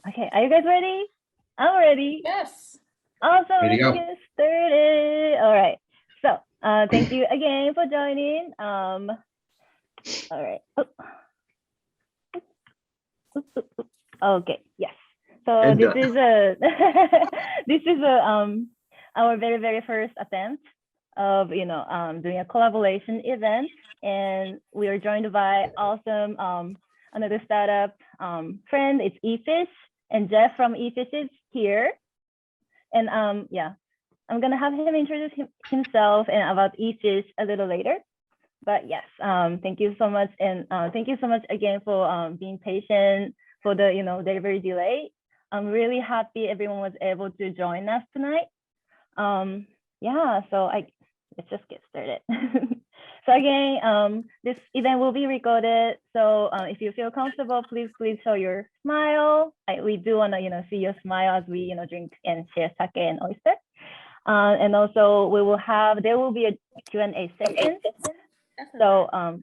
Okay, are you guys ready? I'm ready. Yes. Awesome, Ready to let's go. get started. All right. So thank you again for joining. All right. Okay, yes. So And this is a this is a our very first attempt of doing a collaboration event, and we are joined by awesome another startup friend. It's eFish, and Jeff from eFish is here. And yeah, I'm gonna have him introduce himself and about eFish a little later. But yes, thank you so much, and thank you so much again for being patient for the delivery delay. I'm really happy everyone was able to join us tonight. Yeah, so let's just get started. So again, this event will be recorded. So if you feel comfortable, please show your smile. We do want to see your smile as we drink and share sake and oyster. And also there will be a Q&A session. So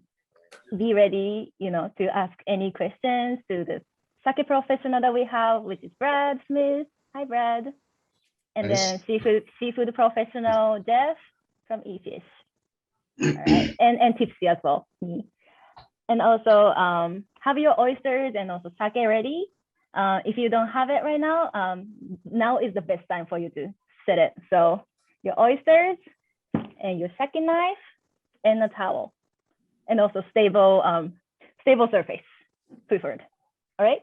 be ready, to ask any questions to the sake professional that we have, which is Brad Smith. Hi, Brad. And Nice. then seafood professional Jeff from eFish. All right, and Tipsy as well. And also have your oysters and also sake ready. If you don't have it right now, now is the best time for you to set it. So your oysters and your sake knife and a towel, and also stable surface preferred. All right.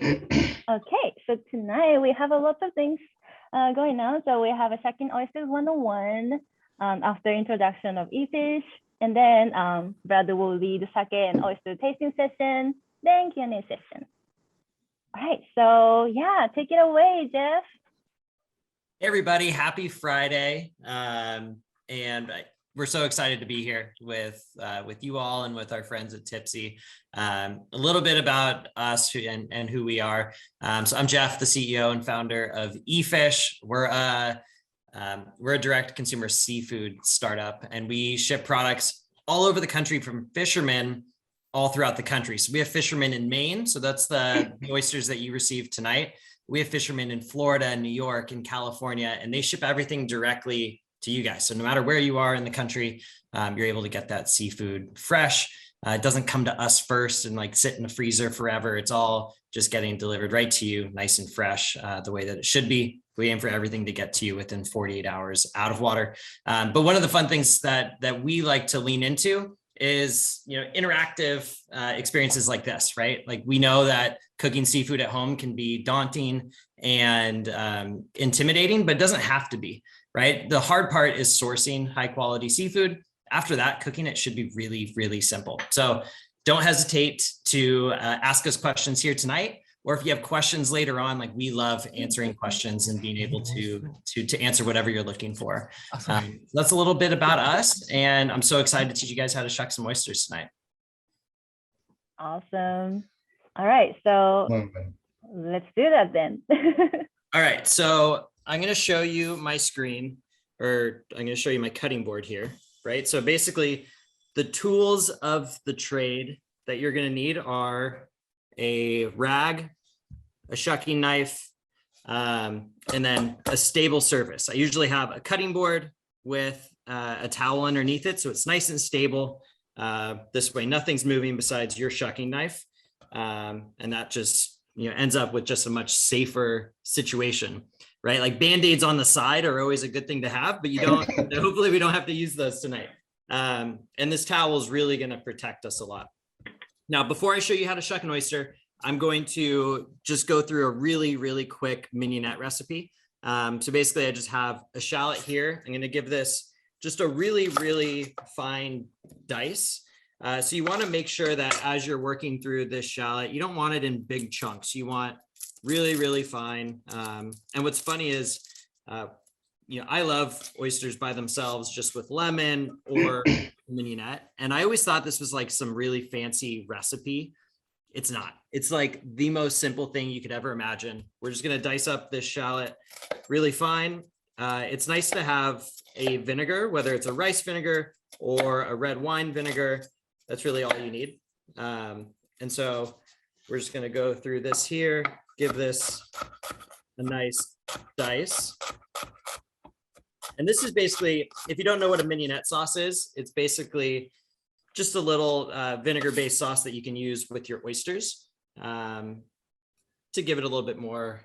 Okay, so tonight we have a lot of things going on. So we have a second Oyster 101 after introduction of eFish, and then Brad will lead the sake and oyster tasting session, then Q&A session. All right, so yeah, take it away, Jeff. Hey everybody, happy Friday. We're so excited to be here with you all and with our friends at Tipsy. A little bit about us and who we are. So I'm Jeff, the CEO and founder of eFish. We're a direct consumer seafood startup, and we ship products all over the country from fishermen all throughout the country. So we have fishermen in Maine. So that's the oysters that you received tonight. We have fishermen in Florida and New York and California, and they ship everything directly to you guys. So no matter where you are in the country, you're able to get that seafood fresh. It doesn't come to us first and like sit in the freezer forever. It's all just getting delivered right to you, nice and fresh, the way that it should be. We aim for everything to get to you within 48 hours out of water. But one of the fun things that we like to lean into is interactive experiences like this, right? Like we know that cooking seafood at home can be daunting and intimidating, but it doesn't have to be, right? The hard part is sourcing high quality seafood. After that, cooking it should be really, really simple. So don't hesitate to ask us questions here tonight, or if you have questions later on, like we love answering questions and being able to answer whatever you're looking for. That's a little bit about us, and I'm so excited to teach you guys how to shuck some oysters tonight. Awesome. All right, so let's do that then. All right, so I'm going to show you my screen, or I'm going to show you my cutting board here, right? So basically, the tools of the trade that you're going to need are a rag, a shucking knife, and then a stable surface. I usually have a cutting board with a towel underneath it, so it's nice and stable. This way, nothing's moving besides your shucking knife, and that just ends up with just a much safer situation, right? Like Band-Aids on the side are always a good thing to have, but you don't. Hopefully, we don't have to use those tonight. And this towel is really going to protect us a lot. Now, before I show you how to shuck an oyster, I'm going to just go through a really, really quick mignonette recipe. So basically, I just have a shallot here. I'm going to give this just a really, really fine dice. So you want to make sure that as you're working through this shallot, you don't want it in big chunks. You want really, really fine. And what's funny is, I love oysters by themselves, just with lemon or mignonette. And I always thought this was like some really fancy recipe. It's not. It's like the most simple thing you could ever imagine. We're just going to dice up this shallot really fine. It's nice to have a vinegar, whether it's a rice vinegar or a red wine vinegar. That's really all you need. And so we're just going to go through this here, give this a nice dice. And this is basically, if you don't know what a mignonette sauce is, it's basically just a little vinegar-based sauce that you can use with your oysters to give it a little bit more,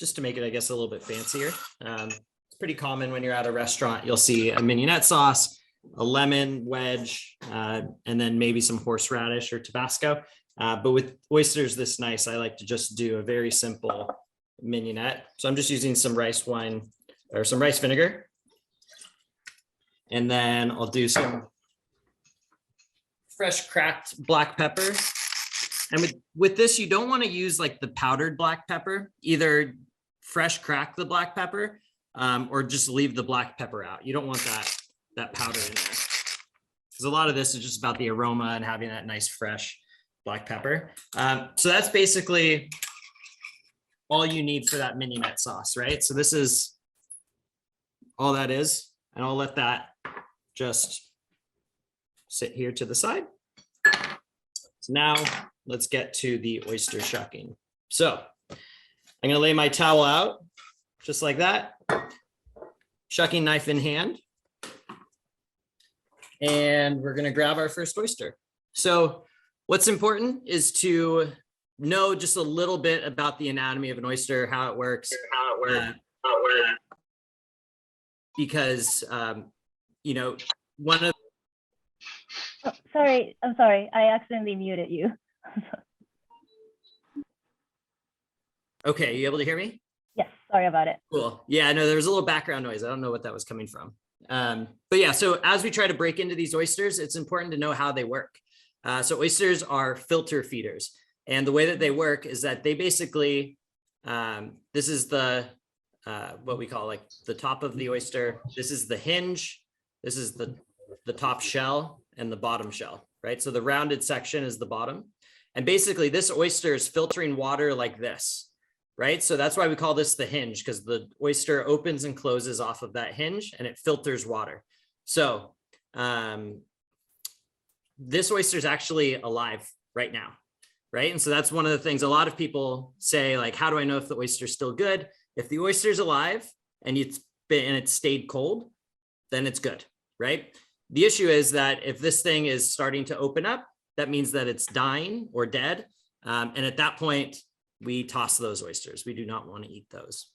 just to make it, I guess, a little bit fancier. It's pretty common when you're at a restaurant, you'll see a mignonette sauce, a lemon wedge, and then maybe some horseradish or Tabasco. But with oysters this nice, I like to just do a very simple mignonette. So I'm just using some rice wine or some rice vinegar. And then I'll do some fresh cracked black pepper. And with this, you don't want to use like the powdered black pepper, either fresh crack the black pepper or just leave the black pepper out. You don't want that powder in there. Because a lot of this is just about the aroma and having that nice fresh black pepper. So that's basically all you need for that mignonette sauce, right? So this is all that is, and I'll let that just sit here to the side. So now let's get to the oyster shucking. So I'm gonna lay my towel out just like that, shucking knife in hand. And we're gonna grab our first oyster. So what's important is to know just a little bit about the anatomy of an oyster, how it works, because you know, one of Sorry, I'm sorry. I accidentally muted you. Okay, you able to hear me? Yes, sorry about it. Cool. Yeah, no, there was a little background noise. I don't know what that was coming from. But yeah, so as we try to break into these oysters, it's important to know how they work. So oysters are filter feeders. And the way that they work is that they basically, this is the, what we call like the top of the oyster. This is the hinge. This is the top shell and the bottom shell, right? So the rounded section is the bottom. And basically this oyster is filtering water like this, right? So that's why we call this the hinge, because the oyster opens and closes off of that hinge and it filters water. So this oyster is actually alive right now, right? And so that's one of the things a lot of people say, like, how do I know if the oyster is still good? If the oyster is alive and it's stayed cold, then it's good, right? The issue is that if this thing is starting to open up, that means that it's dying or dead. And at that point, we toss those oysters. We do not want to eat those.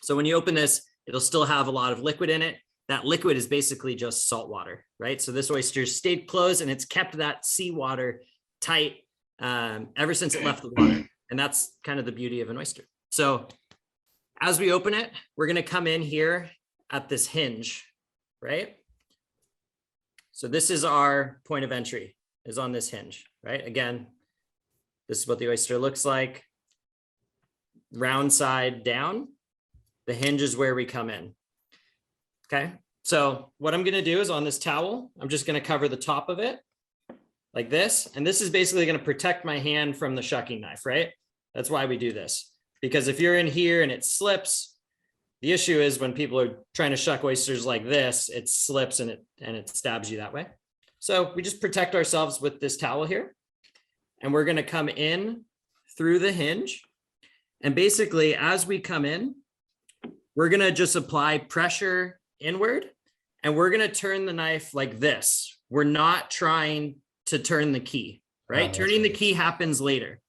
So when you open this, it'll still have a lot of liquid in it. That liquid is basically just salt water, right? So this oyster stayed closed and it's kept that seawater tight ever since it left the water. And that's kind of the beauty of an oyster. So as we open it, we're going to come in here at this hinge, right? So this is our point of entry, is on this hinge, right? Again, this is what the oyster looks like. Round side down. The hinge is where we come in. Okay, so what I'm going to do is on this towel, I'm just going to cover the top of it like this. And this is basically going to protect my hand from the shucking knife, right? That's why we do this. Because if you're in here and it slips, the issue is when people are trying to shuck oysters like this, it slips and it stabs you that way. So we just protect ourselves with this towel here. And we're going to come in through the hinge. And basically, as we come in, we're going to just apply pressure inward. And we're going to turn the knife like this. We're not trying to turn the key, right? Turning the key happens later.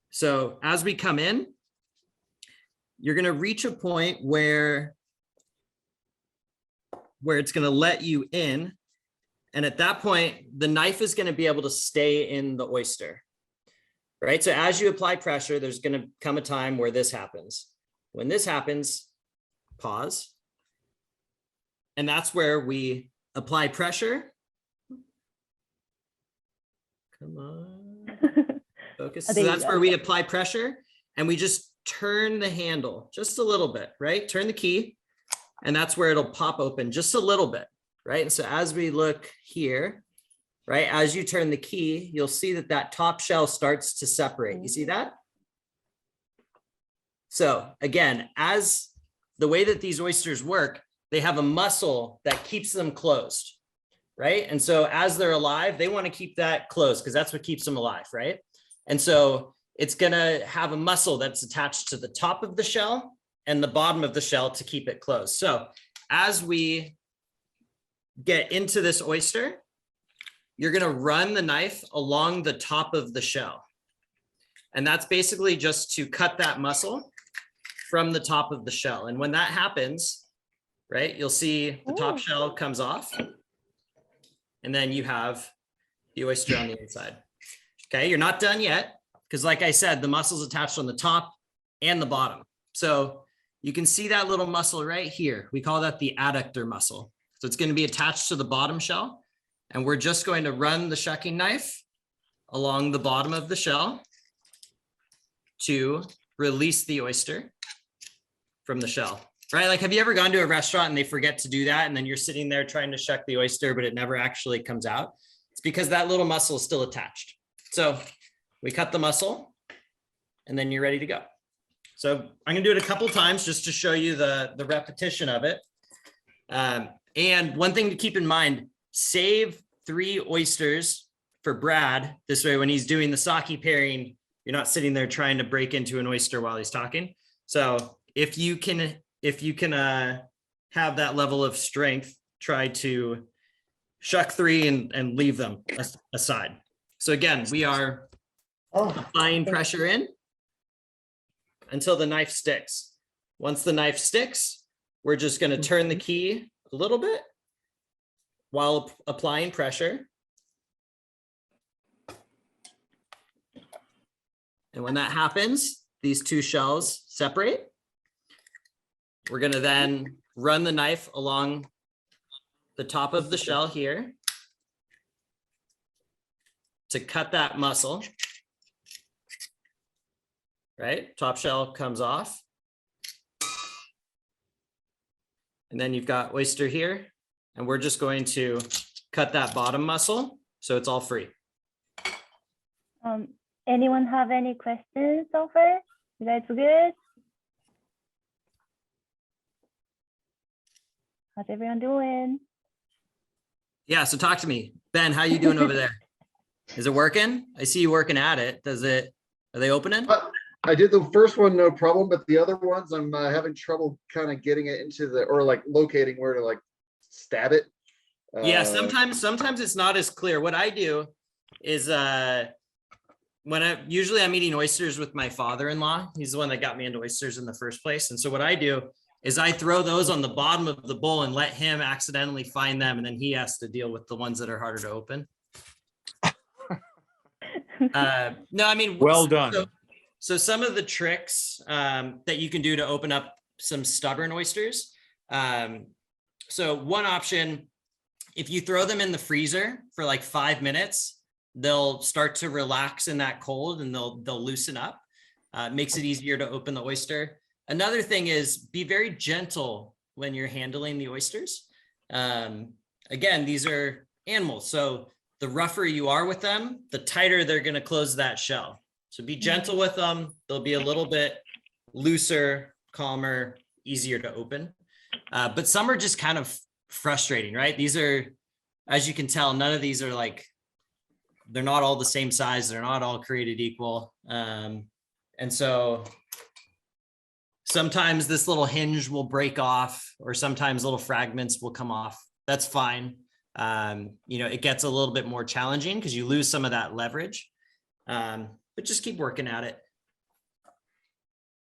So as we come in, you're going to reach a point where it's going to let you in. And at that point, the knife is going to be able to stay in the oyster, right? So as you apply pressure, there's going to come a time where this happens. When this happens, pause. And that's where we apply pressure. Come on, focus. So that's where we apply pressure and we just turn the handle just a little bit, right? Turn the key and that's where it'll pop open just a little bit, right? And so as we look here, right, as you turn the key, you'll see that that top shell starts to separate. You see that? So again, as the way that these oysters work, they have a muscle that keeps them closed, right? And so as they're alive, they want to keep that closed because that's what keeps them alive, right? And so it's gonna have a muscle that's attached to the top of the shell and the bottom of the shell to keep it closed. So as we get into this oyster, you're gonna run the knife along the top of the shell. And that's basically just to cut that muscle from the top of the shell. And when that happens, right, you'll see the top shell comes off. And then you have the oyster on the inside. Okay, you're not done yet, because like I said, the muscle's attached on the top and the bottom. So you can see that little muscle right here. We call that the adductor muscle. So it's going to be attached to the bottom shell. And we're just going to run the shucking knife along the bottom of the shell to release the oyster from the shell, right? Like, have you ever gone to a restaurant and they forget to do that? And then you're sitting there trying to shuck the oyster, but it never actually comes out. It's because that little muscle is still attached. So we cut the muscle and then you're ready to go. So I'm gonna do it a couple times just to show you the repetition of it. And one thing to keep in mind, save 3 oysters for Brad. This way, when he's doing the sake pairing, you're not sitting there trying to break into an oyster while he's talking. So if you can have that level of strength, try to shuck 3 and leave them aside. So again, we are applying pressure in until the knife sticks. Once the knife sticks, we're just going to turn the key a little bit while applying pressure. And when that happens, these 2 shells separate. We're going to then run the knife along the top of the shell here to cut that muscle, right? Top shell comes off. And then you've got oyster here, and we're just going to cut that bottom muscle so it's all free. Anyone have any questions so far? You guys good? How's everyone doing? Yeah, so talk to me. Ben, how you doing over there? Is it working? I see you working at it. Are they opening? I did the first one, no problem, but the other ones I'm having trouble kind of getting it into or like locating where to like stab it. Yeah, sometimes it's not as clear. What I do is usually I'm eating oysters with my father-in-law. He's the one that got me into oysters in the first place. And so what I do is I throw those on the bottom of the bowl and let him accidentally find them. And then he has to deal with the ones that are harder to open. No, I mean, well done. So some of the tricks that you can do to open up some stubborn oysters. So one option, if you throw them in the freezer for like 5 minutes, they'll start to relax in that cold and they'll loosen up. Makes it easier to open the oyster. Another thing is be very gentle when you're handling the oysters. Again, these are animals. So the rougher you are with them, the tighter they're going to close that shell. So be gentle with them. They'll be a little bit looser, calmer, easier to open. But some are just kind of frustrating, right? These are, as you can tell, none of these are like, they're not all the same size. They're not all created equal. And so sometimes this little hinge will break off, or sometimes little fragments will come off. That's fine. It gets a little bit more challenging because you lose some of that leverage. But just keep working at it.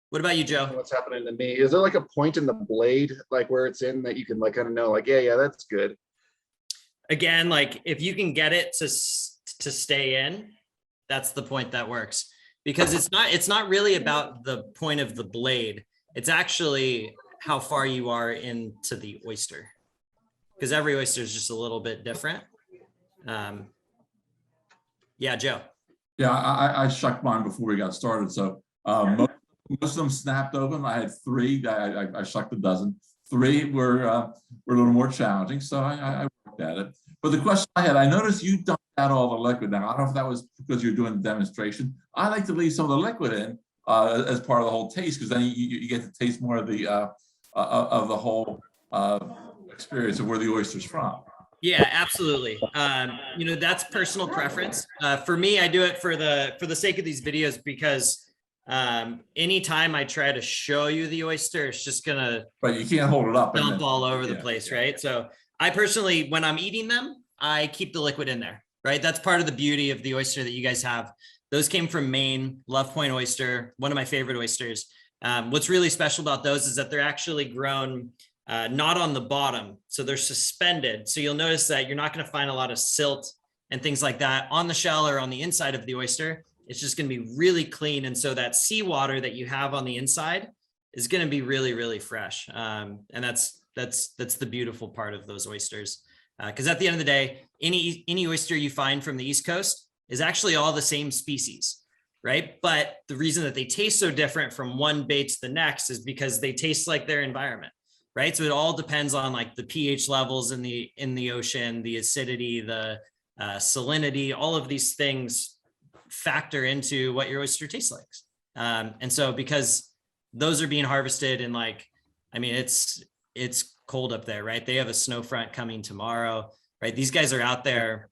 What about you, Joe? What's happening to me? Is there like a point in the blade, like where it's in, that you can like kind of know, like, yeah, that's good? Again, like if you can get it to stay in, that's the point that works. Because it's not really about the point of the blade. It's actually how far you are into the oyster. Because every oyster is just a little bit different. Yeah, Joe. Yeah, I shucked mine before we got started. So most of them snapped open. I had 3. I shucked a dozen. 3 were a little more challenging. So I worked at it. But the question I had, I noticed you dumped out all the liquid. Now, I don't know if that was because you're doing the demonstration. I like to leave some of the liquid in as part of the whole taste, because then you get to taste more of the whole experience of where the oyster's from. Yeah, absolutely. You know, that's personal preference. For me, I do it for the sake of these videos because anytime I try to show you the oyster, it's just gonna But you can't hold it up. and dump then- all over the yeah, place, yeah. right? So I personally, when I'm eating them, I keep the liquid in there, right? That's part of the beauty of the oyster that you guys have. Those came from Maine, Love Point oyster, one of my favorite oysters. What's really special about those is that they're actually grown not on the bottom, so they're suspended. So you'll notice that you're not going to find a lot of silt and things like that on the shell or on the inside of the oyster. It's just going to be really clean, and so that seawater that you have on the inside is going to be really, really fresh. And that's the beautiful part of those oysters. Because at the end of the day, any oyster you find from the East Coast is actually all the same species, right? But the reason that they taste so different from one bay to the next is because they taste like their environment, right? So it all depends on like the pH levels in the ocean, the acidity, the salinity, all of these things factor into what your oyster tastes like. And so because those are being harvested in like, I mean, it's cold up there, right? They have a snow front coming tomorrow, right? These guys are out there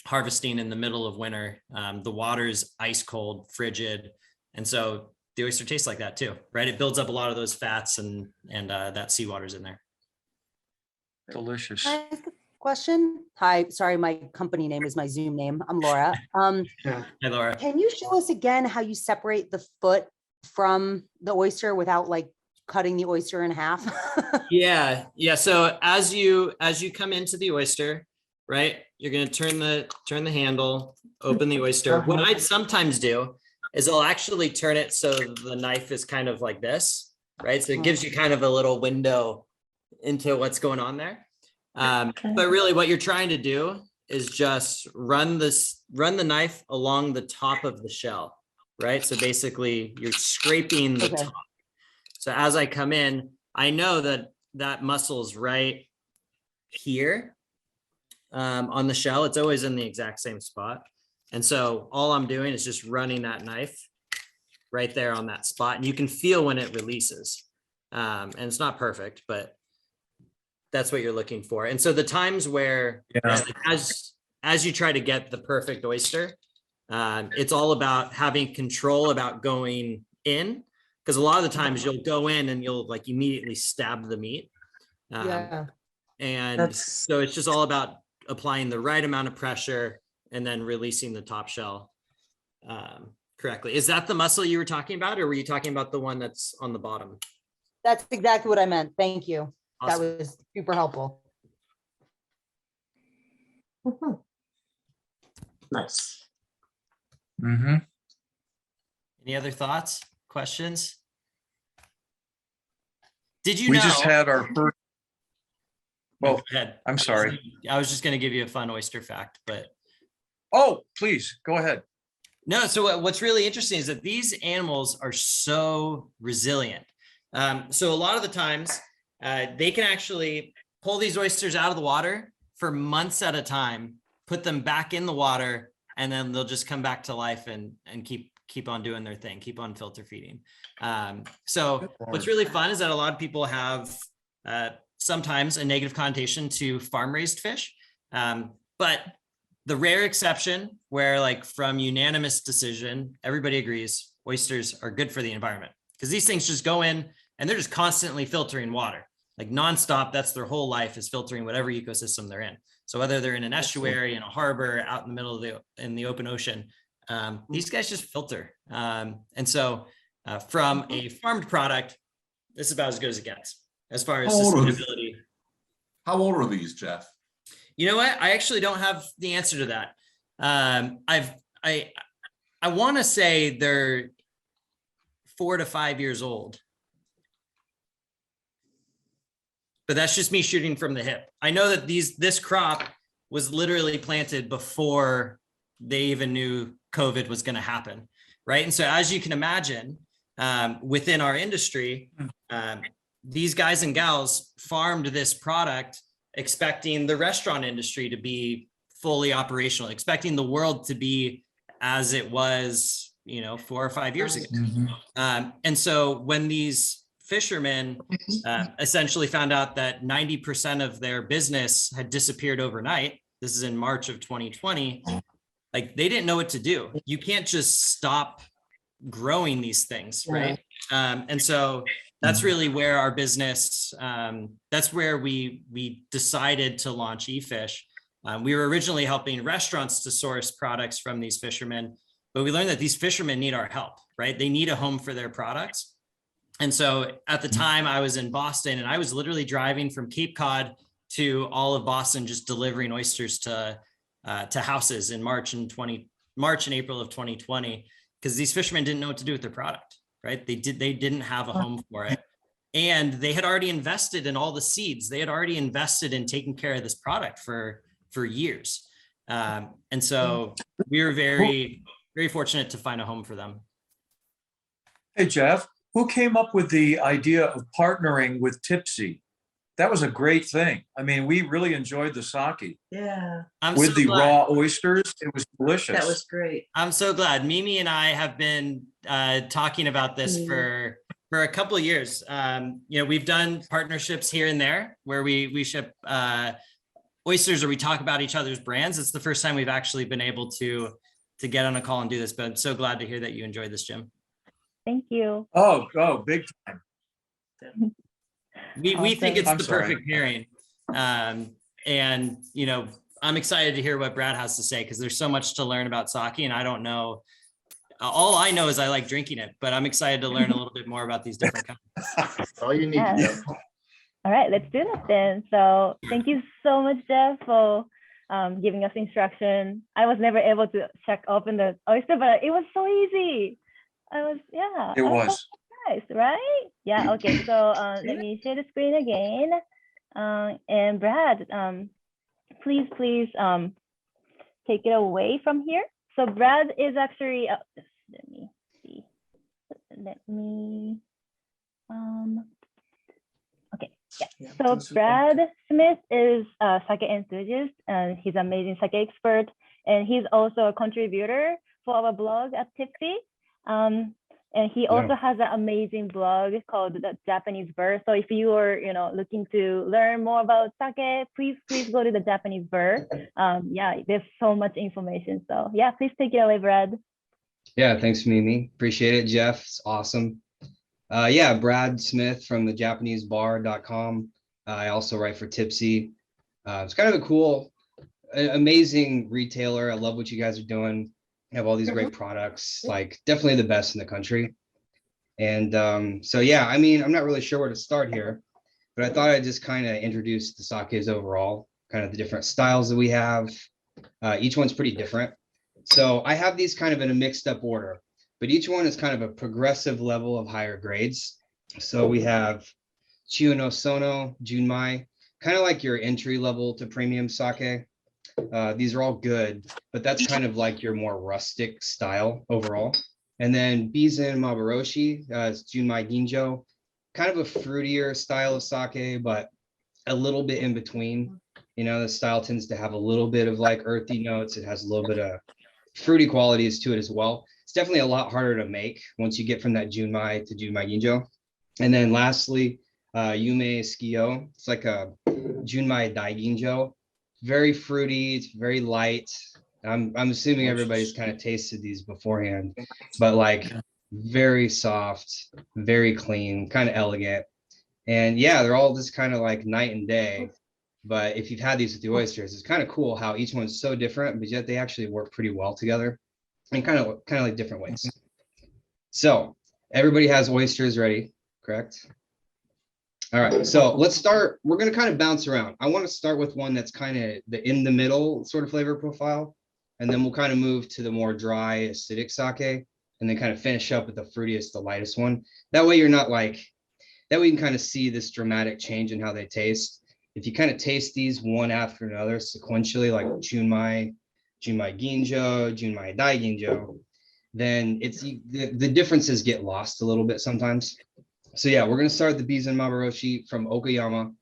harvesting in the middle of winter. The water's ice cold, frigid. And so the oyster tastes like that too, right? It builds up a lot of those fats and that seawater's in there. Delicious. Can I ask a question? Hi, sorry, my company name is my Zoom name. I'm Laura. Hi, Laura. Can you show us again how you separate the foot from the oyster without like cutting the oyster in half? Yeah. So as you come into the oyster, right, you're going to turn the handle, open the oyster. What I'd sometimes do is I'll actually turn it so the knife is kind of like this, right? So it gives you kind of a little window into what's going on there. But really what you're trying to do is just run the knife along the top of the shell, right? So basically you're scraping the top. So as I come in, I know that muscle's right here on the shell. It's always in the exact same spot. And so all I'm doing is just running that knife right there on that spot. And you can feel when it releases. And it's not perfect, but that's what you're looking for. And so the times where as you try to get the perfect oyster, it's all about having control about going in. Because a lot of the times you'll go in and you'll like immediately stab the meat. And so it's just all about applying the right amount of pressure and then releasing the top shell correctly. Is that the muscle you were talking about, or were you talking about the one that's on the bottom? That's exactly what I meant. Thank you. Awesome. That was super helpful. Nice. Mm-hmm. Any other thoughts, questions? Did you We know? just had our first, well, Go ahead. I'm sorry. I was just going to give you a fun oyster fact, but Oh, please, go ahead. no. So what's really interesting is that these animals are so resilient. So a lot of the times they can actually pull these oysters out of the water for months at a time, put them back in the water, and then they'll just come back to life and keep on doing their thing, keep on filter feeding. So what's really fun is that a lot of people have sometimes a negative connotation to farm raised fish. But the rare exception where like from unanimous decision, everybody agrees oysters are good for the environment, because these things just go in and they're just constantly filtering water, like nonstop. That's their whole life, is filtering whatever ecosystem they're in. So whether they're in an estuary, in a harbor, out in the middle of in the open ocean, these guys just filter. And so from a farmed product, this is about as good as it gets as far as sustainability. How old are these, Jeff? You know what? I actually don't have the answer to that. I want to say they're 4 to 5 years old, but that's just me shooting from the hip. I know that this crop was literally planted before they even knew COVID was going to happen, right? And so as you can imagine, within our industry, these guys and gals farmed this product expecting the restaurant industry to be fully operational, expecting the world to be as it was, 4 or 5 years ago. And so when these fishermen essentially found out that 90% of their business had disappeared overnight. This is in March of 2020. Like they didn't know what to do. You can't just stop growing these things, right? And so that's really where our business, that's where we decided to launch eFish. We were originally helping restaurants to source products from these fishermen, but we learned that these fishermen need our help, right? They need a home for their products. And so at the time I was in Boston, and I was literally driving from Cape Cod to all of Boston, just delivering oysters to houses in March and April of 2020, because these fishermen didn't know what to do with their product, right? They didn't have a home for it. And they had already invested in all the seeds. They had already invested in taking care of this product for years. And so we were very, very fortunate to find a home for them. Hey, Jeff, who came up with the idea of partnering with Tipsy? That was a great thing. I mean, we really enjoyed the sake Yeah, I'm with so the glad. raw oysters. It was delicious. that was great. I'm so glad. Mimi and I have been talking about this for a couple of years. We've done partnerships here and there where we ship oysters or we talk about each other's brands. It's the first time we've actually been able to get on a call and do this, but I'm so glad to hear that you enjoyed this, Jim. Thank you. Oh, big time. We think it's I'm the sorry. perfect pairing. And, I'm excited to hear what Brad has to say because there's so much to learn about sake and I don't know. All I know is I like drinking it, but I'm excited to learn a little bit more about these different kinds. That's all you need to Yes. know. All right, let's do this then. So thank you so much, Jeff, for giving us instruction. I was never able to check open the oyster, but it was so easy. It was. Nice, right? Yeah, okay, so let me share the screen again. And Brad, please take it away from here. So Brad is actually, just let me see. Okay, yeah. So Brad Smith is a sake enthusiast and he's an amazing sake expert. And he's also a contributor for our blog at Tipsy. And he also has an amazing blog called The Japanese Bird. So if you are, looking to learn more about sake, please go to The Japanese Bird. There's so much information. So yeah, please take it away, Brad. Yeah, thanks, Mimi. Appreciate it, Jeff. It's awesome. Brad Smith from thejapanesebar.com. I also write for Tipsy. It's kind of a cool, amazing retailer. I love what you guys are doing. Have all these great products, like definitely the best in the country. And I'm not really sure where to start here, but I thought I'd just kind of introduce the sakes overall, kind of the different styles that we have. Each one's pretty different. So I have these kind of in a mixed up order, but each one is kind of a progressive level of higher grades. So we have Chiyo no Sono, Junmai, kind of like your entry level to premium sake. These are all good, but that's kind of like your more rustic style overall. And then Bizen Mabaroshi, is Junmai Ginjo, kind of a fruitier style of sake, but a little bit in between. The style tends to have a little bit of like earthy notes. It has a little bit of fruity qualities to it as well. It's definitely a lot harder to make once you get from that Junmai to Junmai Ginjo. And then lastly, Yume Skio. It's like a Junmai Daiginjo. Very fruity, it's very light. I'm assuming everybody's kind of tasted these beforehand, but like very soft, very clean, kind of elegant. And yeah, they're all just kind of like night and day. But if you've had these with the oysters, it's kind of cool how each one's so different, but yet they actually work pretty well together in kind of like different ways. So everybody has oysters ready, correct? All right, so let's start. We're going to kind of bounce around. I want to start with one that's kind of the in the middle sort of flavor profile, and then we'll kind of move to the more dry acidic sake, and then kind of finish up with the fruitiest, the lightest one. That way you're not like, that way you can kind of see this dramatic change in how they taste. If you kind of taste these one after another sequentially, like Junmai Ginjo, Junmai Daiginjo, then it's the differences get lost a little bit sometimes. So yeah, we're gonna start the Bizen Mabaroshi from Okayama.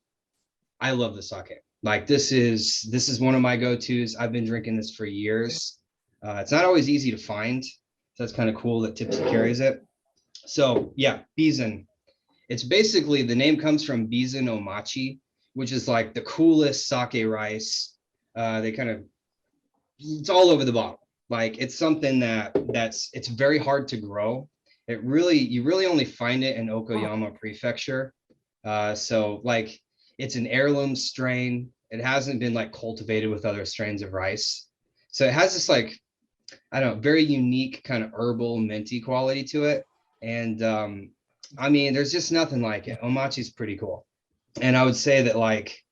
I love the sake. Like this is one of my go-tos. I've been drinking this for years. It's not always easy to find. So that's kind of cool that Tipsy carries it. So yeah, Bizen. It's basically, the name comes from Bizen Omachi, which is like the coolest sake rice. They kind of, it's all over the bottle. Like it's something it's very hard to grow. You really only find it in Okoyama Prefecture. So like it's an heirloom strain. It hasn't been like cultivated with other strains of rice. So it has this like, I don't know, very unique kind of herbal minty quality to it. And I mean, there's just nothing like it. Omachi's pretty cool. And I would say that like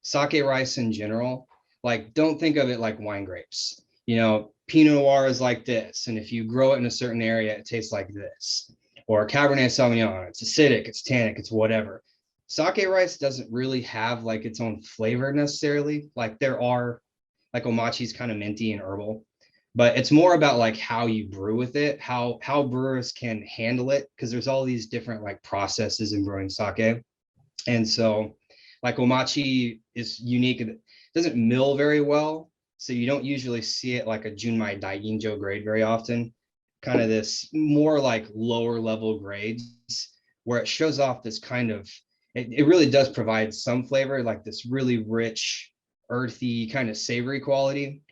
sake rice in general, like don't think of it like wine grapes. You know, Pinot Noir is like this. And if you grow it in a certain area, it tastes like this. Or Cabernet Sauvignon, it's acidic, it's tannic, it's whatever. Sake rice doesn't really have like its own flavor necessarily. Like there are, like Omachi's kind of minty and herbal, but it's more about like how you brew with it, how brewers can handle it, because there's all these different like processes in brewing sake. And so like Omachi is unique. It doesn't mill very well, so you don't usually see it like a Junmai Daiginjo grade very often. Kind of this more like lower level grades where it shows off this kind of, it really does provide some flavor, like this really rich, earthy, kind of savory quality.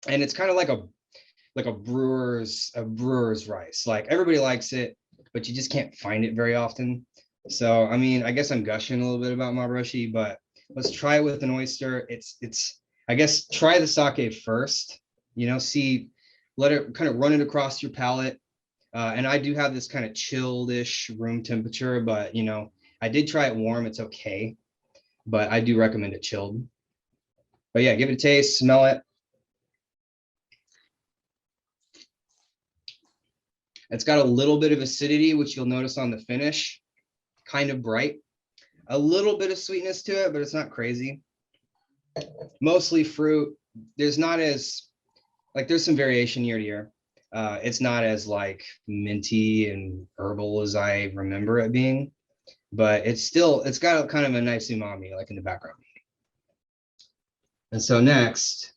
And it's kind of like a brewer's rice. Like everybody likes it, but you just can't find it very often. So I mean, I guess I'm gushing a little bit about Mabroshi, but let's try it with an oyster. It's I guess try the sake first, you know, let it kind of run it across your palate. And I do have this kind of chilled-ish room temperature, but you know, I did try it warm. It's okay, but I do recommend it chilled. But yeah, give it a taste, smell it. It's got a little bit of acidity, which you'll notice on the finish, kind of bright. A little bit of sweetness to it, but it's not crazy. Mostly fruit. There's not as, like there's some variation year to year. It's not as like minty and herbal as I remember it being, but it's got a kind of a nice umami like in the background. And so next,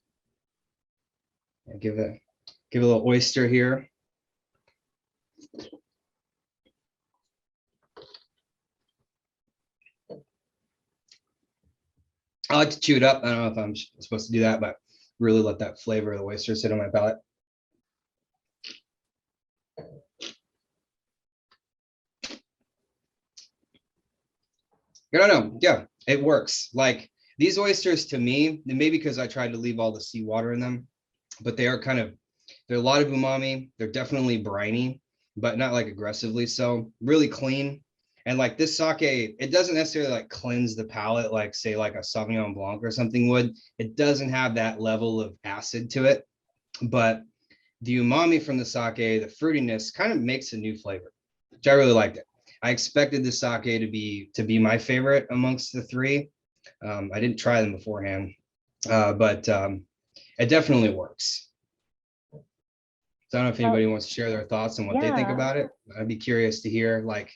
give a little oyster here. I like to chew it up. I don't know if I'm supposed to do that, but really let that flavor of the oyster sit on my palate. I don't know. Yeah, it works. Like these oysters to me, maybe because I tried to leave all the seawater in them, but they're a lot of umami. They're definitely briny, but not like aggressively so. Really clean. And like this sake, it doesn't necessarily like cleanse the palate like say like a Sauvignon Blanc or something would. It doesn't have that level of acid to it, but the umami from the sake, the fruitiness kind of makes a new flavor, which I really liked it. I expected the sake to be my favorite amongst the three. I didn't try them beforehand, but it definitely works. So I don't know if anybody wants to share their thoughts on what they think about it. I'd be curious to hear like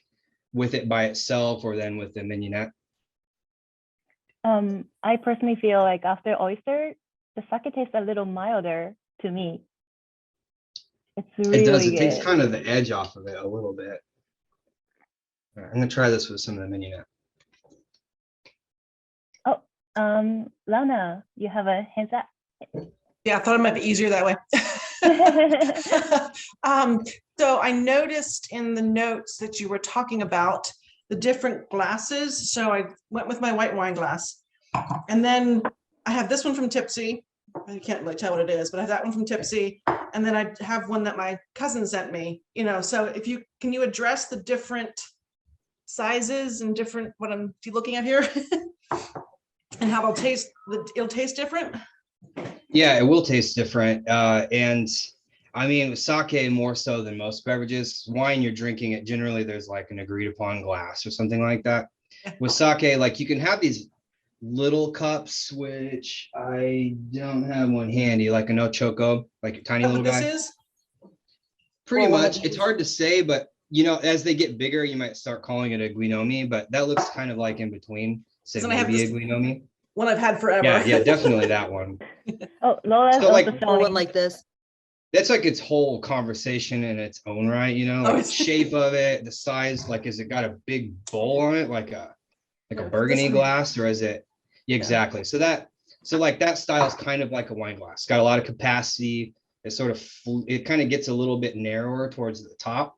with it by itself or then with the mignonette. I personally feel like after oyster, the sake tastes a little milder to me. It's really It does. It good. takes kind of the edge off of it a little bit. All right, I'm gonna try this with some of the mignonette. Oh, Lana, you have a hands up. Yeah, I thought it might be easier that way. So I noticed in the notes that you were talking about the different glasses. So I went with my white wine glass. And then I have this one from Tipsy. I can't really tell what it is, but I have that one from Tipsy. And then I have one that my cousin sent me, you know, so can you address the different sizes and different, what I'm looking at here? And how it'll taste different? Yeah, it will taste different. And I mean, with sake more so than most beverages, wine you're drinking it, generally there's like an agreed upon glass or something like that. With sake, like you can have these little cups, which I don't have one handy, like a no choco, like a tiny little guy. This is? Pretty much. It's hard to say, but you know, as they get bigger, you might start calling it a guinomi, but that looks kind of like in between. Say maybe a guinomi. One I've had forever. Yeah, definitely that one. Oh, Laura's So, like, also Or one showing. like this. that's like its whole conversation in its own right, you know, Oh, like the it's- shape of it, the size, like, is it got a big bowl on it, like a No, this burgundy one- glass, or is it? Exactly. So like that style is kind of like a wine glass. It's got a lot of capacity. It sort of, it kind of gets a little bit narrower towards the top,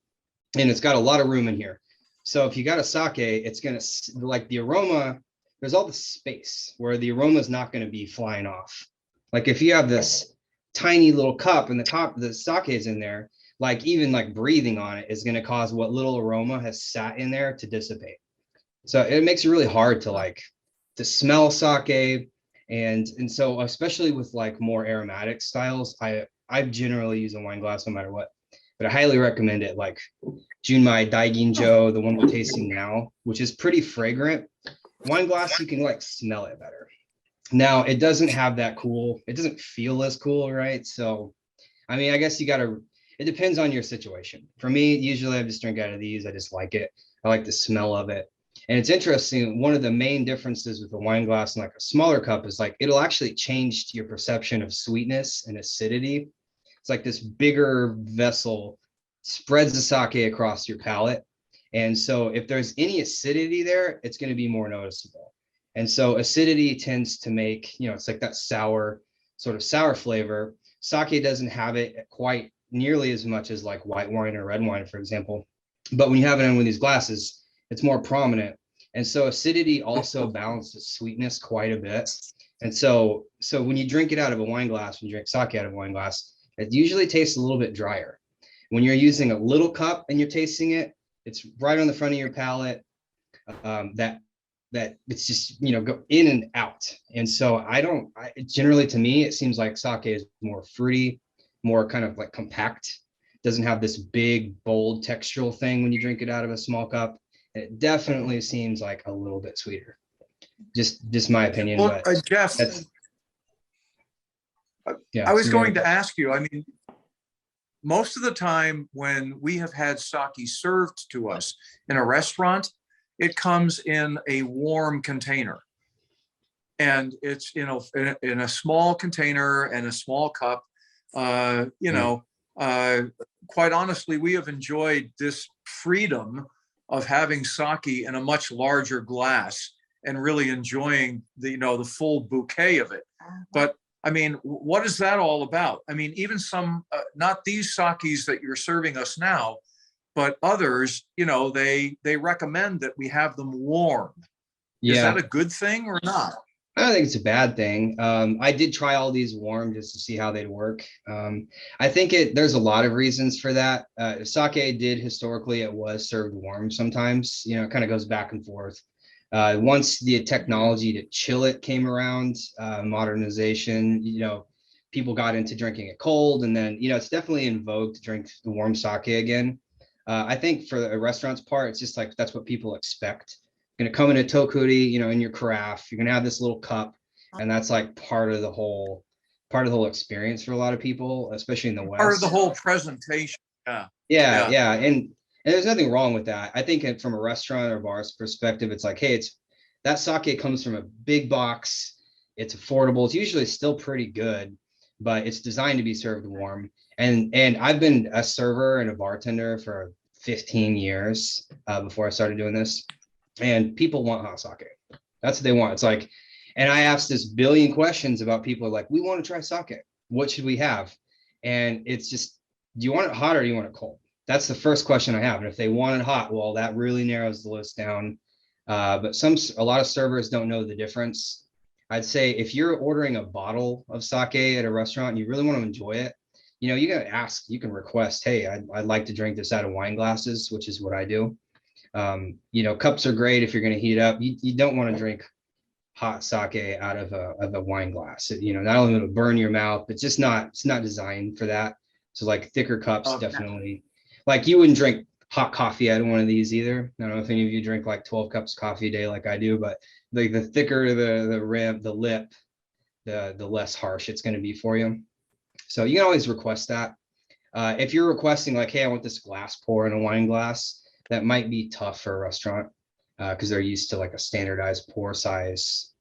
and it's got a lot of room in here. So if you got a sake, it's gonna like the aroma. There's all the space where the aroma is not going to be flying off. Like if you have this tiny little cup and the sake is in there, like even like breathing on it is going to cause what little aroma has sat in there to dissipate. So it makes it really hard to like to smell sake. And so especially with like more aromatic styles, I generally use a wine glass no matter what, but I highly recommend it. Like Junmai Daiginjo, the one we're tasting now, which is pretty fragrant. Wine glass, you can like smell it better. Now it doesn't have that cool, it doesn't feel as cool, right? So, I mean, I guess you gotta, it depends on your situation. For me, usually I just drink out of these. I just like it. I like the smell of it. And it's interesting, one of the main differences with a wine glass and like a smaller cup is like, it'll actually change your perception of sweetness and acidity. It's like this bigger vessel spreads the sake across your palate. And so if there's any acidity there, it's going to be more noticeable. And so acidity tends to make, you know, it's like that sour, sort of sour flavor. Sake doesn't have it quite nearly as much as like white wine or red wine, for example. But when you have it in one of these glasses, it's more prominent. And so acidity also balances sweetness quite a bit. And so when you drink it out of a wine glass, when you drink sake out of a wine glass, it usually tastes a little bit drier. When you're using a little cup and you're tasting it, it's right on the front of your palate. That it's just, you know, go in and out. And so generally to me, it seems like sake is more fruity, more kind of like compact. Doesn't have this big, bold textural thing when you drink it out of a small cup. It definitely seems like a little bit sweeter. Just my opinion. Well, But Jeff, yeah, I was so going to ask you, I mean, most of the time when we have had sake served to us in a restaurant, it comes in a warm container. And it's, you know, in a small container and a small cup. Quite honestly, we have enjoyed this freedom of having sake in a much larger glass and really enjoying the, you know, the full bouquet of it. But I mean, what is that all about? I mean, even some, not these sakes that you're serving us now, but others, you know, they recommend that we have them warm. Is yeah, that a good thing or not? I don't think it's a bad thing. I did try all these warm just to see how they'd work. I think there's a lot of reasons for that. Sake did historically, it was served warm sometimes, you know, it kind of goes back and forth. Once the technology to chill it came around, modernization, you know, people got into drinking it cold, and then, you know, it's definitely in vogue to drink the warm sake again. I think for a restaurant's part, it's just like, that's what people expect. You're gonna come in a tokuri, you know, in your carafe, you're gonna have this little cup, and that's like part of the whole experience for a lot of people, especially in the West. Part of the whole presentation. Yeah. Yeah. And there's nothing wrong with that. I think from a restaurant or bar's perspective, it's like, hey, that sake comes from a big box. It's affordable. It's usually still pretty good, but it's designed to be served warm. And I've been a server and a bartender for 15 years before I started doing this. And people want hot sake. That's what they want. It's like, and I asked this billion questions about people like, we want to try sake. What should we have? And it's just, do you want it hot or do you want it cold? That's the first question I have. And if they want it hot, well, that really narrows the list down. But a lot of servers don't know the difference. I'd say if you're ordering a bottle of sake at a restaurant and you really want to enjoy it, you know, you got to ask, you can request, hey, I'd like to drink this out of wine glasses, which is what I do. You know, cups are great if you're going to heat up. You don't want to drink hot sake out of a wine glass. You know, not only will it burn your mouth, but it's not designed for that. So like thicker cups, Okay. definitely. Like you wouldn't drink hot coffee out of one of these either. I don't know if any of you drink like 12 cups of coffee a day like I do, but like the thicker the rim, the lip, the less harsh it's going to be for you. So you can always request that. If you're requesting like, hey, I want this glass pour in a wine glass, that might be tough for a restaurant because they're used to like a standardized pour size.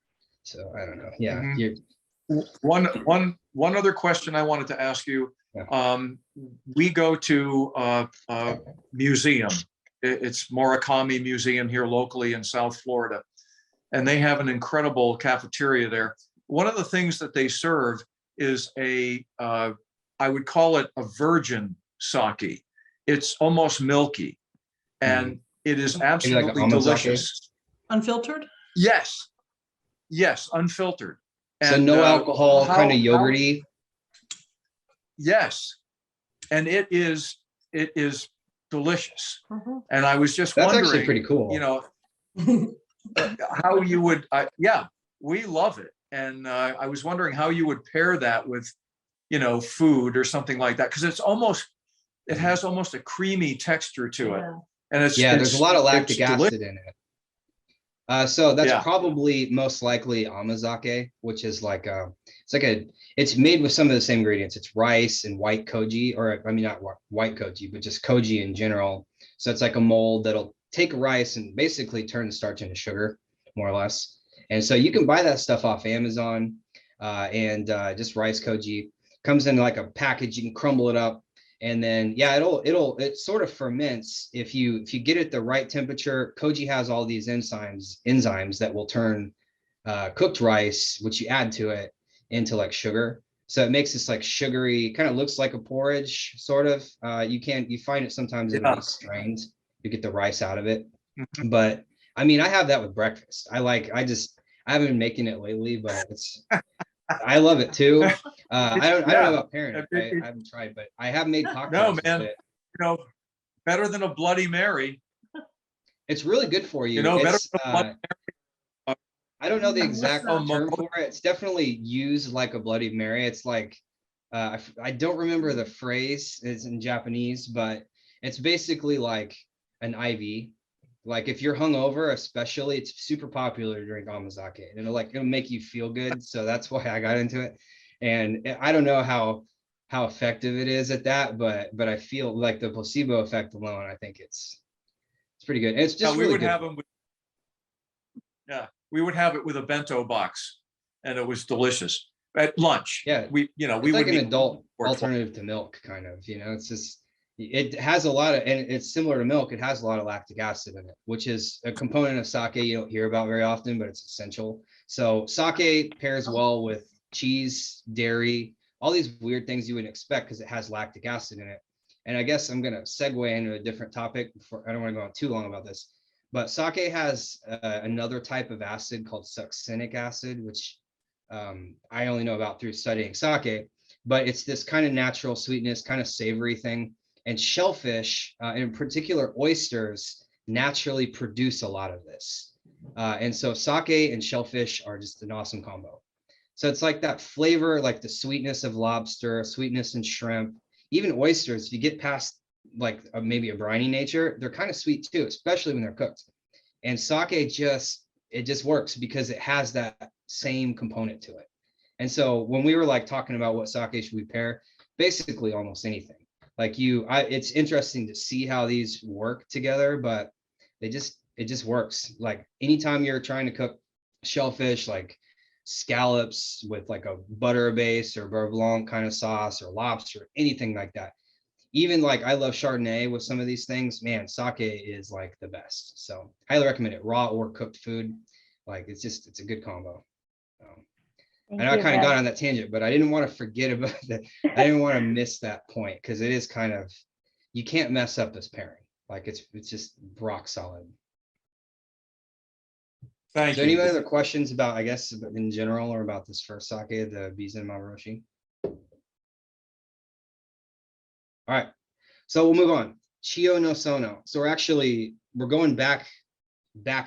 So I don't know. Yeah. Mhm. One other question I wanted to ask you We go to a museum. It's Murakami Museum here locally in South Florida. And they have an incredible cafeteria there. One of the things that they serve is I would call it a virgin sake. It's almost milky, and it is Maybe like absolutely an almond sake? delicious. Unfiltered? Yes, yes, unfiltered. So And, no alcohol, kind of how- yogurty. Yes, and it is delicious. Mhm. And I was just That's wondering, actually pretty cool. you know, how you would, yeah, we love it. And I was wondering how you would pair that with, you know, food or something like that, because it has almost a creamy texture to it. Yeah. And it's Yeah, there's a lot of it's lactic delicious. acid in it. So that's Yeah. probably most likely amazake, which is it's made with some of the same ingredients. It's rice and white koji, or I mean, not white koji, but just koji in general. So it's like a mold that'll take rice and basically turn the starch into sugar, more or less. And so you can buy that stuff off Amazon, and just rice koji comes in like a package. You can crumble it up. And then, yeah, it sort of ferments if you get it the right temperature. Koji has all these enzymes that will turn cooked rice, which you add to it, into like sugar. So it makes this like sugary, kind of looks like a porridge, sort of. You find it sometimes it'll Yeah. be strained. You get the rice out of it. Mhm. But I mean, I have that with breakfast. I haven't been making it lately, but I love it too. I don't know about pairing it. I haven't tried, but I have made cocktails with man. it. You know, better than a Bloody Mary. It's really good for you. You know, better It's, than a Bloody I don't know the exact Oh, term for it. It's definitely used like a Bloody Mary. It's like, I don't remember the phrase. It's in Japanese, but it's basically like an IV. Like if you're hungover, especially, it's super popular to drink amazake, and it'll make you feel good. So that's why I got into it. And I don't know how effective it is at that, but I feel like the placebo effect alone, I think it's pretty good. And it's just we really would good. have them with, we would have it with a bento box, and it was delicious at lunch. Yeah, we It's like would an adult for it. alternative to milk, kind of, it's just, it has a lot of, and it's similar to milk. It has a lot of lactic acid in it, which is a component of sake you don't hear about very often, but it's essential. So sake pairs well with cheese, dairy, all these weird things you wouldn't expect because it has lactic acid in it. And I guess I'm going to segue into a different topic before, I don't want to go on too long about this, but sake has another type of acid called succinic acid, which I only know about through studying sake, but it's this kind of natural sweetness, kind of savory thing. And shellfish, in particular oysters, naturally produce a lot of this. And so sake and shellfish are just an awesome combo. So it's like that flavor, like the sweetness of lobster, sweetness in shrimp, even oysters. If you get past like maybe a briny nature, they're kind of sweet too, especially when they're cooked. And sake just works because it has that same component to it. And so when we were like talking about what sake should we pair, basically almost anything. Like it's interesting to see how these work together, but it just works. Like anytime you're trying to cook shellfish, like scallops with like a butter base or beurre blanc kind of sauce, or lobster, anything like that. Even like I love Chardonnay with some of these things, man, sake is like the best. So highly recommend it, raw or cooked food. Like it's a good combo. I know I kind of got on that tangent, but I didn't want to forget about that. I didn't want to miss that point because it is kind of, you can't mess up this pairing. Like it's just rock solid. Thank So you. any other questions about, I guess, in general, or about this first sake, the Bizen Maruroshi? All right, so we'll move on. Chiyo no Sono. So we're going back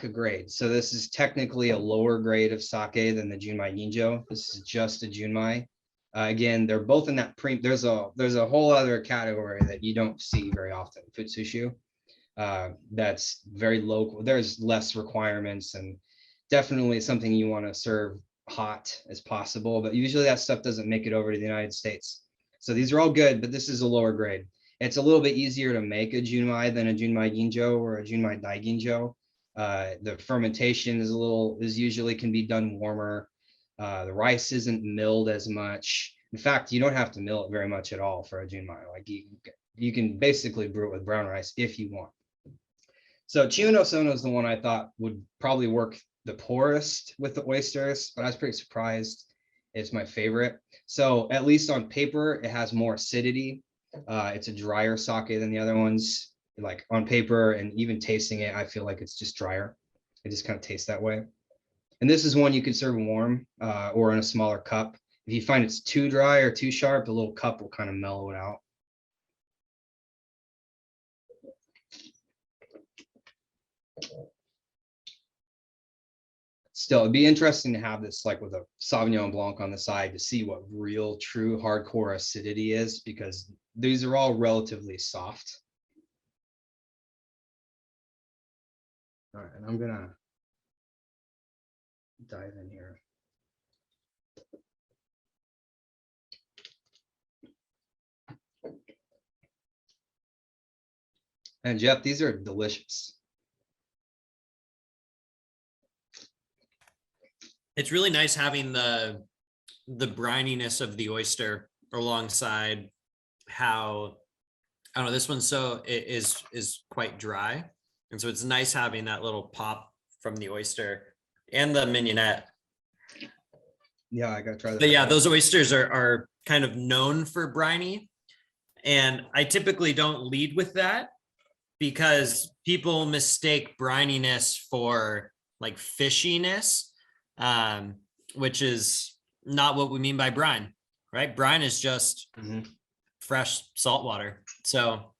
a grade. So this is technically a lower grade of sake than the Junmai Ginjo. This is just a Junmai. Again, they're both in that there's a whole other category that you don't see very often, Futsushu. That's very local. There's less requirements and definitely something you want to serve hot as possible, but usually that stuff doesn't make it over to the United States. So these are all good, but this is a lower grade. It's a little bit easier to make a Junmai than a Junmai Ginjo or a Junmai Daiginjo. The fermentation is usually can be done warmer. The rice isn't milled as much. In fact, you don't have to mill it very much at all for a junmai. Like you can basically brew it with brown rice if you want. So Chiyo no Sono is the one I thought would probably work the poorest with the oysters, but I was pretty surprised. It's my favorite. So at least on paper, it has more acidity. It's a drier sake than the other ones. Like on paper and even tasting it, I feel like it's just drier. It just kind of tastes that way. And this is one you could serve warm or in a smaller cup. If you find it's too dry or too sharp, a little cup will kind of mellow it out. Still, it'd be interesting to have this like with a Sauvignon Blanc on the side to see what real, true, hardcore acidity is, because these are all relatively soft. All right, and I'm gonna dive in here. And Jeff, these are delicious. It's really nice having the brininess of the oyster alongside how, I don't know, this one is quite dry. And so it's nice having that little pop from the oyster and the mignonette. Yeah, I gotta try that. But yeah, those oysters are kind of known for briny. And I typically don't lead with that because people mistake brininess for like fishiness, which is not what we mean by brine, right? Brine is just fresh salt water. So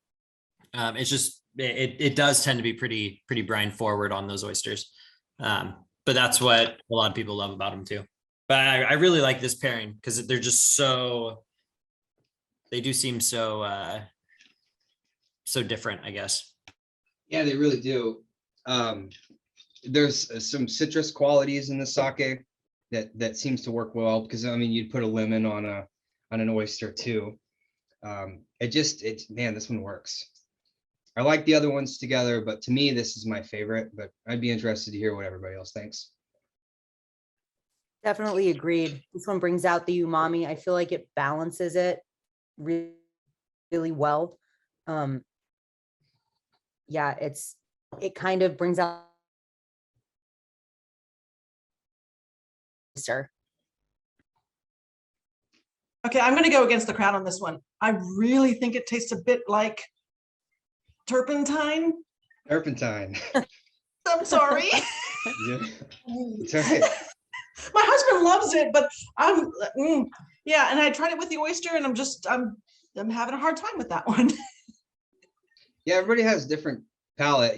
it's just, it does tend to be pretty brine forward on those oysters. But that's what a lot of people love about them too. But I really like this pairing because they're just so, they do seem so, so different, I guess. Yeah, they really do. There's some citrus qualities in the sake that seems to work well, because I mean, you'd put a lemon on an oyster too. Man, this one works. I like the other ones together, but to me, this is my favorite, but I'd be interested to hear what everybody else thinks. Definitely agreed. This one brings out the umami. I feel like it balances it really, really well. Yeah, it kind of brings out sir. Okay, I'm gonna go against the crowd on this one. I really think it tastes a bit like turpentine. Turpentine. I'm sorry. Yeah, it's okay. My husband loves it, but yeah, and I tried it with the oyster and I'm having a hard time with that one. Yeah, everybody has different palate,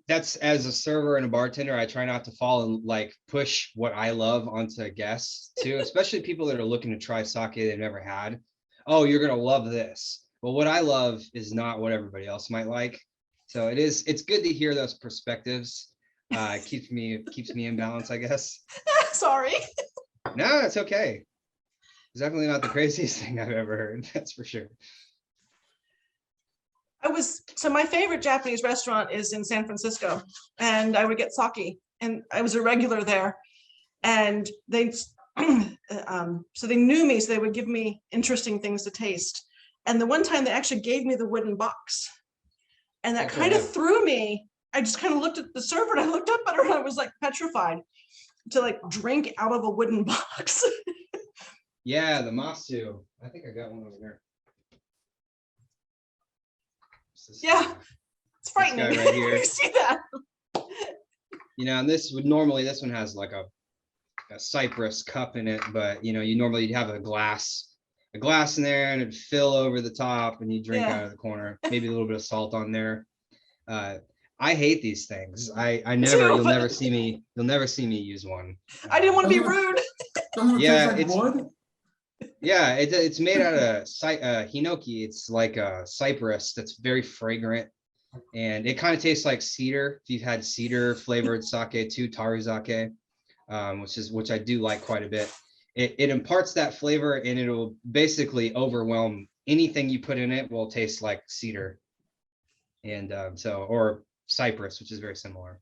that's, as a server and a bartender, I try not to fall and like push what I love onto guests too, especially people that are looking to try sake they've never had. Oh, you're gonna love this. Well, what I love is not what everybody else might like. So it's good to hear those perspectives. Keeps me in balance, I guess. Sorry. No, it's okay. It's definitely not the craziest thing I've ever heard. That's for sure. So my favorite Japanese restaurant is in San Francisco, and I would get sake, and I was a regular there, and they so they knew me, so they would give me interesting things to taste. And the one time they actually gave me the wooden box, and that kind of threw me. I just kind of looked at the server and I looked up at her and I was like petrified to like drink out of a wooden box. Yeah, the masu. I think I got one over there. Yeah, it's frightening. This guy right here. You see that? And this one has like a cypress cup in it, but you'd have a glass in there and it'd fill over the top and you drink out of the corner, maybe a little bit of salt on there. I hate these things. You'll never see me use one. I didn't want to be rude. Yeah, it's made out of hinoki. It's like a cypress that's very fragrant, and it kind of tastes like cedar. If you've had cedar flavored sake too, taruzake, which I do like quite a bit. It imparts that flavor, and it'll basically overwhelm anything you put in it. Will taste like cedar, and or cypress, which is very similar.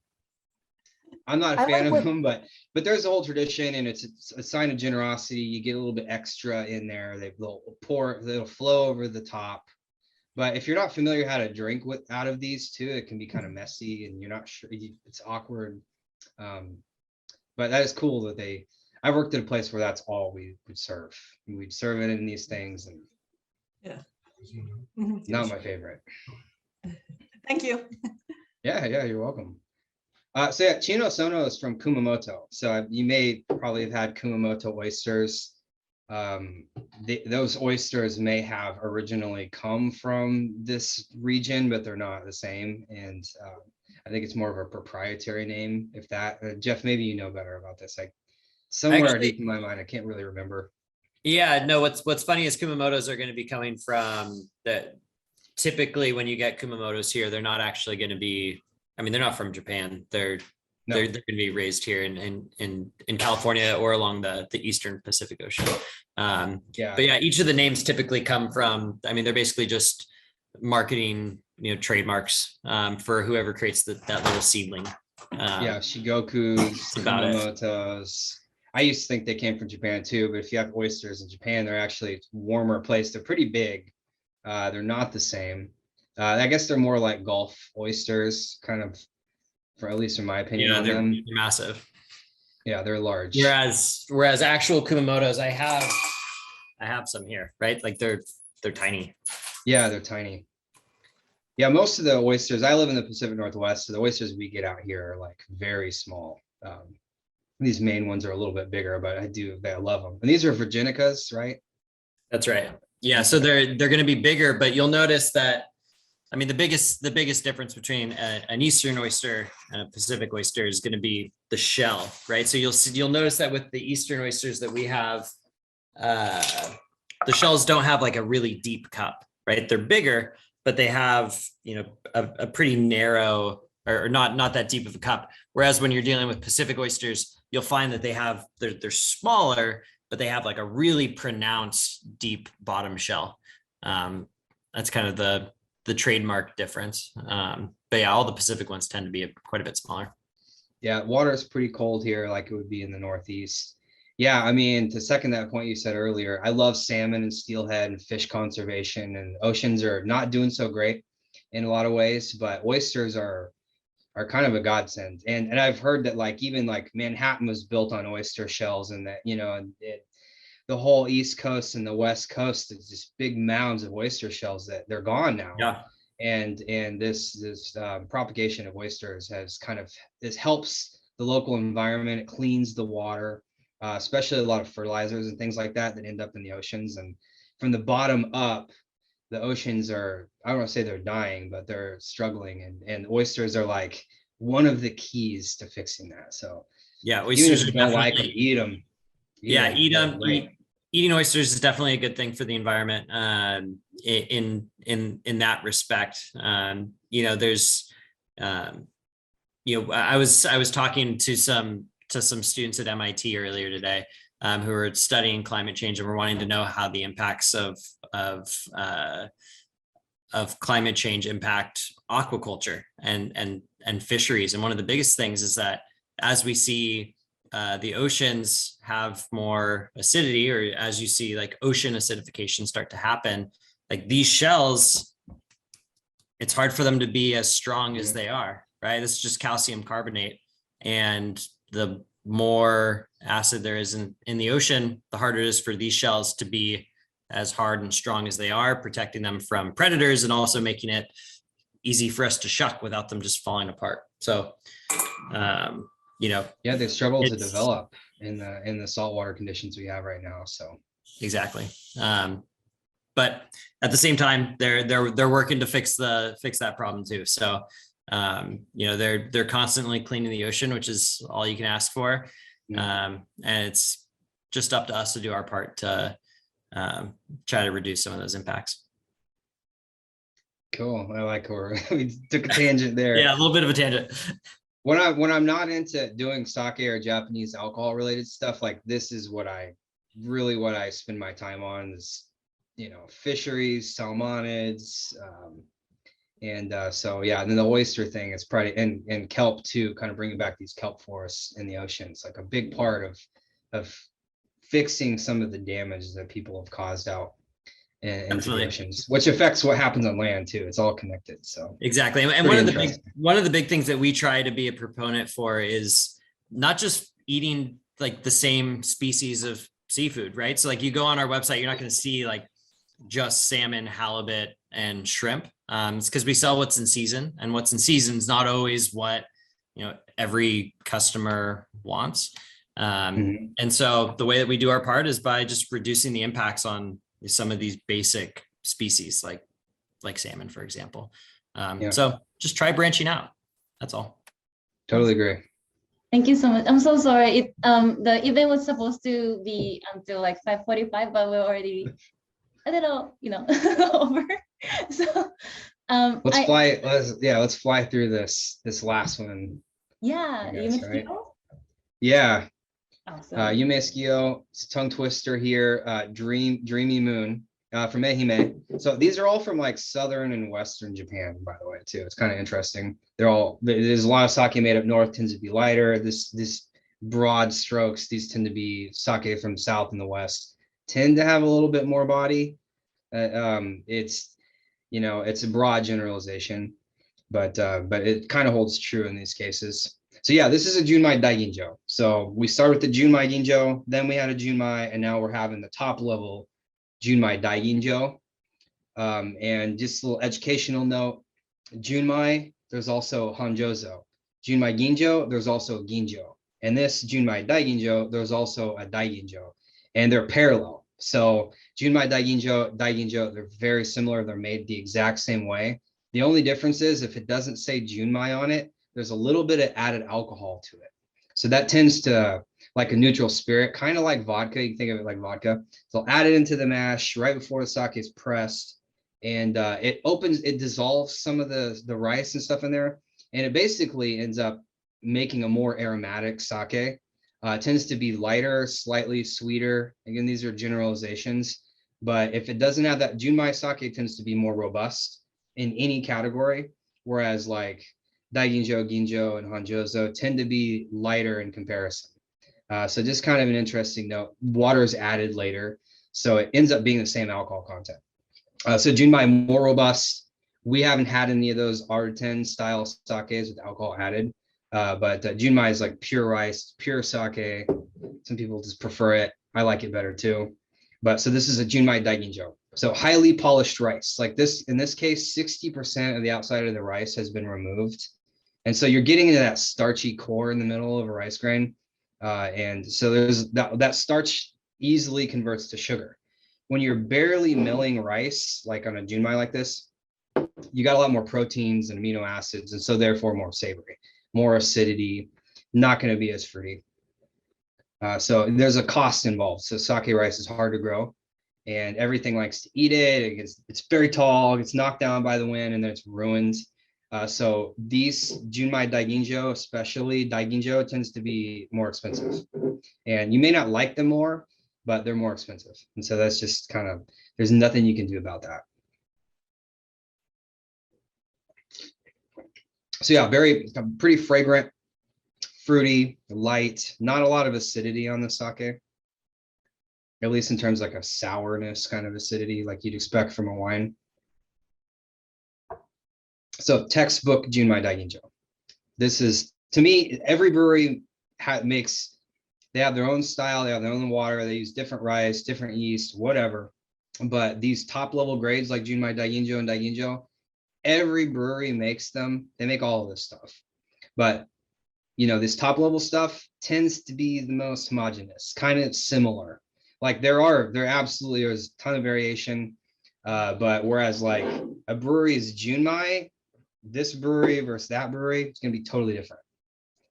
I'm not a I fan like of what- them, but there's a whole tradition, and it's a sign of generosity. You get a little bit extra in there. They'll flow over the top. But if you're not familiar how to drink out of these too, it can be kind of messy, and you're not sure. It's awkward. But that is cool that I worked at a place where that's all we would serve. We'd serve it in these things, and Mhm. not my favorite. Thank you. Yeah, you're welcome. So yeah, Chino Sono is from Kumamoto. So you may probably have had Kumamoto oysters. Those oysters may have originally come from this region, but they're not the same. And I think it's more of a proprietary name. If that, Jeff, maybe you know better about this. Like somewhere Actually- deep in my mind, I can't really remember. Yeah, no, what's funny is Kumamotos are going to be coming from that. Typically, when you get Kumamotos here, they're not actually going to be, I mean, they're not from Japan. They're No. going to be raised here in California or along the Eastern Pacific Ocean. Yeah, But yeah, each of the names typically come from, I mean, they're basically just marketing, trademarks for whoever creates that little seedling. yeah, Shigoku's, about it. Kumamoto's. I used to think they came from Japan too, but if you have oysters in Japan, they're actually a warmer place. They're pretty big. They're not the same. I guess they're more like Gulf oysters, kind of, for at least in my opinion Yeah, on they're them. massive. Yeah, they're large. Whereas actual Kumamotos, I have some here, right? Like they're tiny. Yeah, they're tiny. Yeah, most of the oysters, I live in the Pacific Northwest, so the oysters we get out here are like very small. These main ones are a little bit bigger, but I love them. And these are Virginicas, right? That's right. Yeah, so they're going to be bigger, but you'll notice that, I mean, the biggest difference between an Eastern oyster and a Pacific oyster is going to be the shell, right? So you'll notice that with the Eastern oysters that we have, the shells don't have like a really deep cup, right? They're bigger, but they have, a pretty narrow or not that deep of a cup. Whereas when you're dealing with Pacific oysters, you'll find that they're smaller, but they have like a really pronounced deep bottom shell. That's kind of the trademark difference. But yeah, all the Pacific ones tend to be quite a bit smaller. Yeah, water is pretty cold here, like it would be in the Northeast. Yeah, I mean, to second that point you said earlier, I love salmon and steelhead and fish conservation, and oceans are not doing so great in a lot of ways, but oysters are kind of a godsend. And I've heard that like even like Manhattan was built on oyster shells, and that, the whole East Coast and the West Coast is just big mounds of oyster shells that they're gone now. Yeah. And this propagation of oysters this helps the local environment. It cleans the water, especially a lot of fertilizers and things like that end up in the oceans. And from the bottom up, the oceans are, I don't want to say they're dying, but they're struggling. And oysters are like one of the keys to fixing that. So Yeah, even oysters if are you don't like them, definitely, eat them. yeah, eat They're them. great. Eating oysters is definitely a good thing for the environment. In that respect, there's, I was talking to some students at MIT earlier today, who are studying climate change and were wanting to know how the impacts of climate change impact aquaculture and fisheries. And one of the biggest things is that as we see the oceans have more acidity, or as you see like ocean acidification start to happen, like these shells, it's hard for them to be as strong as they are, right? This is just calcium carbonate. And the more acid there is in the ocean, the harder it is for these shells to be as hard and strong as they are, protecting them from predators and also making it easy for us to shuck without them just falling apart. So, Yeah, they struggle to develop in the saltwater conditions we have right now. So exactly. But at the same time, they're working to fix that problem too. So, they're constantly cleaning the ocean, which is all you can ask for. And it's just up to us to do our part to try to reduce some of those impacts. cool. I like where we took a tangent there. Yeah, a little bit of a tangent. When I'm not into doing sake or Japanese alcohol related stuff, like this is what I spend my time on is, fisheries, salmonids, And so, yeah, and then the oyster thing is probably, and kelp too, kind of bringing back these kelp forests in the ocean. It's like a big part of fixing some of the damage that people have caused out into the Definitely. oceans, which affects what happens on land too. It's all connected. So Exactly. And pretty one of the big things that we try to be a proponent for is not just eating like the same species of seafood, right? So like you go on our website, you're not going to see like just salmon, halibut, and shrimp. It's because we sell what's in season, and what's in season is not always what every customer wants. And so the way that we do our part is by just reducing the impacts on some of these basic species, like salmon, for example. So just try branching out. That's all. Totally agree. Thank you so much. I'm so sorry. The event was supposed to be until like 5:45, but we're already a little, over. So let's fly through this last one. Yeah, I guess, right? Mosquito? Yeah. Awesome. Yumeskio, it's a tongue twister here. Dreamy Moon from Ehime. So these are all from like southern and western Japan, by the way, too. It's kind of interesting. There's a lot of sake made up north, tends to be lighter. This broad strokes, these tend to be sake from south and the west, tend to have a little bit more body. It's a broad generalization, but it kind of holds true in these cases. So yeah, this is a Junmai Daiginjo. So we start with the Junmai Ginjo, then we had a Junmai, and now we're having the top level Junmai Daiginjo. And just a little educational note, Junmai, there's also Hanjozo. Junmai Ginjo, there's also Ginjo. And this Junmai Daiginjo, there's also a Daiginjo. And they're parallel. So Junmai Daiginjo, they're very similar. They're made the exact same way. The only difference is if it doesn't say Junmai on it, there's a little bit of added alcohol to it. So that tends to, like a neutral spirit, kind of like vodka. You can think of it like vodka. So I'll add it into the mash right before the sake is pressed. And it dissolves some of the rice and stuff in there. And it basically ends up making a more aromatic sake. It tends to be lighter, slightly sweeter. Again, these are generalizations. But if it doesn't have that, Junmai sake tends to be more robust in any category. Whereas like Daiginjo, Ginjo, and Hanjozo tend to be lighter in comparison. So just kind of an interesting note. Water is added later, so it ends up being the same alcohol content. So Junmai more robust. We haven't had any of those Arten style sakes with alcohol added, but Junmai is like pure rice, pure sake. Some people just prefer it. I like it better too. But so this is a Junmai Daiginjo. So highly polished rice. Like this, in this case, 60% of the outside of the rice has been removed. And so you're getting into that starchy core in the middle of a rice grain. And so there's that starch easily converts to sugar. When you're barely milling rice, like on a Junmai like this, you got a lot more proteins and amino acids, and so therefore more savory, more acidity, not going to be as fruity. So there's a cost involved. So sake rice is hard to grow, and everything likes to eat it. It's very tall, it gets knocked down by the wind, and then it's ruined. So these Junmai Daiginjo, especially Daiginjo, tends to be more expensive. And you may not like them more, but they're more expensive. And so that's just kind of, there's nothing you can do about that. So yeah, pretty fragrant, fruity, light, not a lot of acidity on the sake. At least in terms of like a sourness kind of acidity like you'd expect from a wine. So textbook Junmai Daiginjo. This is, to me, every brewery they have their own style, they have their own water, they use different rice, different yeast, whatever. But these top level grades like Junmai Daiginjo and Daiginjo, every brewery makes them. They make all of this stuff. But this top level stuff tends to be the most homogeneous, kind of similar. Like there absolutely is a ton of variation. But whereas like a brewery's Junmai, this brewery versus that brewery, it's going to be totally different.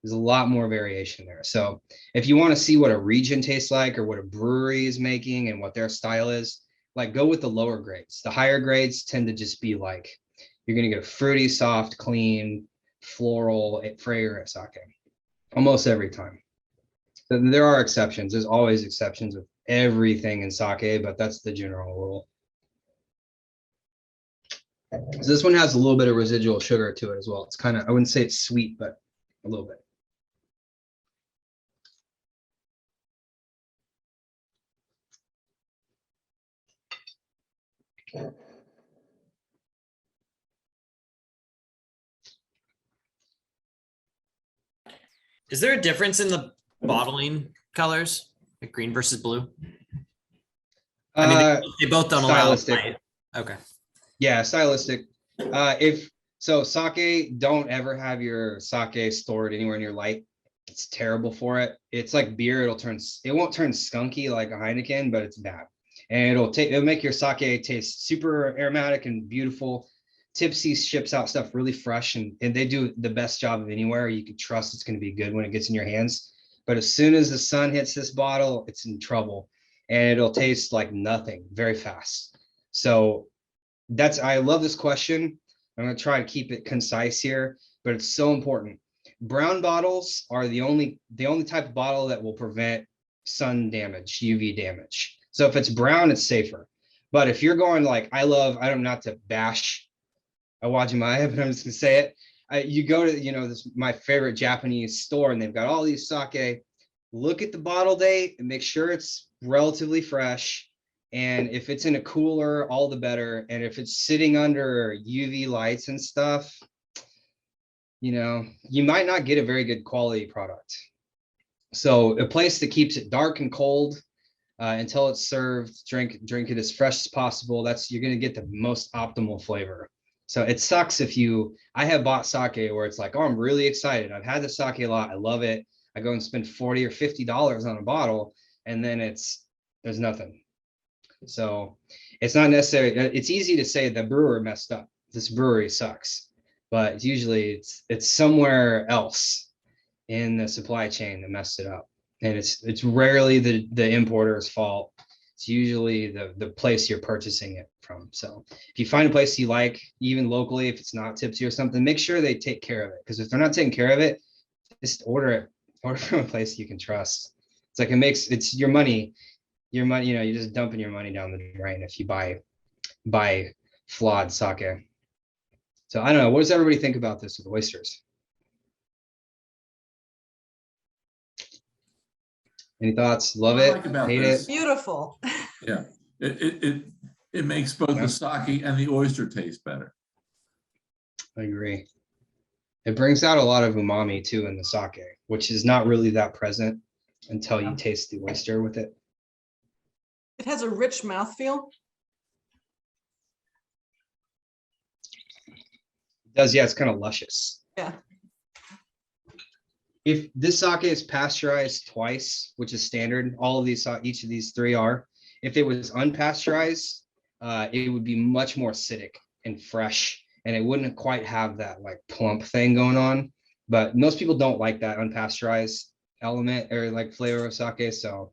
There's a lot more variation there. So if you want to see what a region tastes like or what a brewery is making and what their style is, like go with the lower grades. The higher grades tend to just be like, you're going to get a fruity, soft, clean, floral, fragrant sake almost every time. So there are exceptions. There's always exceptions with everything in sake, but that's the general rule. So this one has a little bit of residual sugar to it as well. It's kind of, I wouldn't say it's sweet, but a little bit. Is there a difference in the bottling colors, like green versus blue? I mean, they both don't allow stylistic. light. Okay. Yeah, stylistic. If so, sake, don't ever have your sake stored anywhere near light. It's terrible for it. It's like beer. It won't turn skunky like a Heineken, but it's bad. And it'll make your sake taste super aromatic and beautiful. Tipsy ships out stuff really fresh, and they do the best job of anywhere. You can trust it's going to be good when it gets in your hands. But as soon as the sun hits this bottle, it's in trouble, and it'll taste like nothing very fast. So I love this question. I'm going to try to keep it concise here, but it's so important. Brown bottles are the only type of bottle that will prevent sun damage, UV damage. So if it's brown, it's safer. But if you're going like, I'm not to bash Awajimaya, but I'm just gonna say it. You go to, this my favorite Japanese store, and they've got all these sake. Look at the bottle date and make sure it's relatively fresh. And if it's in a cooler, all the better. And if it's sitting under UV lights and stuff, you might not get a very good quality product. So a place that keeps it dark and cold until it's served, drink it as fresh as possible. You're going to get the most optimal flavor. So it sucks I have bought sake where it's like, oh, I'm really excited. I've had the sake a lot. I love it. I go and spend $40 or $50 on a bottle, and then there's nothing. So it's not necessary. It's easy to say the brewer messed up. This brewery sucks, but usually it's somewhere else in the supply chain that messed it up. And it's rarely the importer's fault. It's usually the place you're purchasing it from. So if you find a place you like, even locally, if it's not Tipsy or something, make sure they take care of it. Because if they're not taking care of it, just order from a place you can trust. It's like it's your money, you're just dumping your money down the drain if you buy flawed sake. So I don't know. What does everybody think about this with oysters? Any thoughts? Love What I it? like about Hate this- it? Beautiful. Yeah, it makes both the sake and the oyster taste better. I agree. It brings out a lot of umami too in the sake, which is not really that present until you taste the oyster with it. It has a rich mouthfeel. It does, yeah, it's kind of luscious. Yeah. If this sake is pasteurized twice, which is standard, all of these, each of these three are. If it was unpasteurized, it would be much more acidic and fresh, and it wouldn't quite have that like plump thing going on. But most people don't like that unpasteurized element or like flavor of sake, so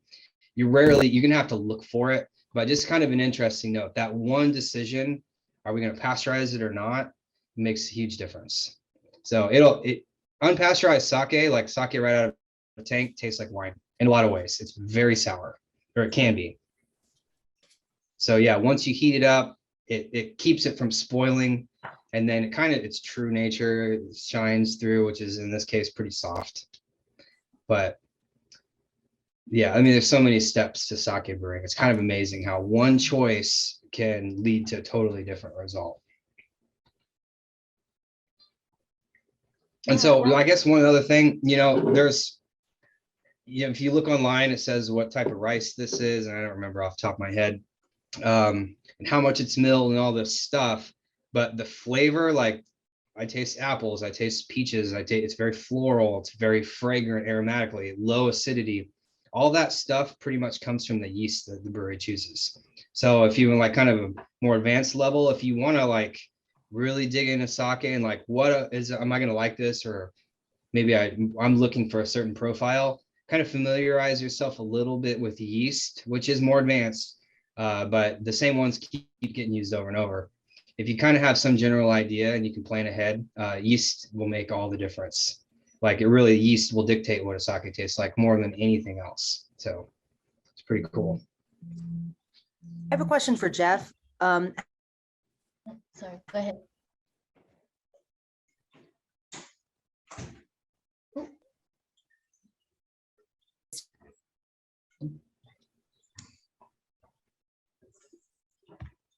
you're gonna have to look for it. But just kind of an interesting note, that one decision, are we gonna pasteurize it or not, makes a huge difference. So unpasteurized sake, like sake right out of the tank, tastes like wine in a lot of ways. It's very sour, or it can be. So yeah, once you heat it up, it keeps it from spoiling, and then its true nature shines through, which is in this case pretty soft. But yeah, I mean, there's so many steps to sake brewing. It's kind of amazing how one choice can lead to a totally different result. And so I guess one other thing, if you look online, it says what type of rice this is, and I don't remember off the top of my head, and how much it's milled and all this stuff. But the flavor, like I taste apples, I taste peaches, it's very floral, it's very fragrant aromatically, low acidity. All that stuff pretty much comes from the yeast that the brewery chooses. So if you like kind of a more advanced level, if you want to like really dig into sake and like, am I going to like this? Or maybe I'm looking for a certain profile, kind of familiarize yourself a little bit with the yeast, which is more advanced, but the same ones keep getting used over and over. If you kind of have some general idea and you can plan ahead, yeast will make all the difference. Like yeast will dictate what a sake tastes like more than anything else. So it's pretty cool. I have a question for Jeff. Sorry, go ahead.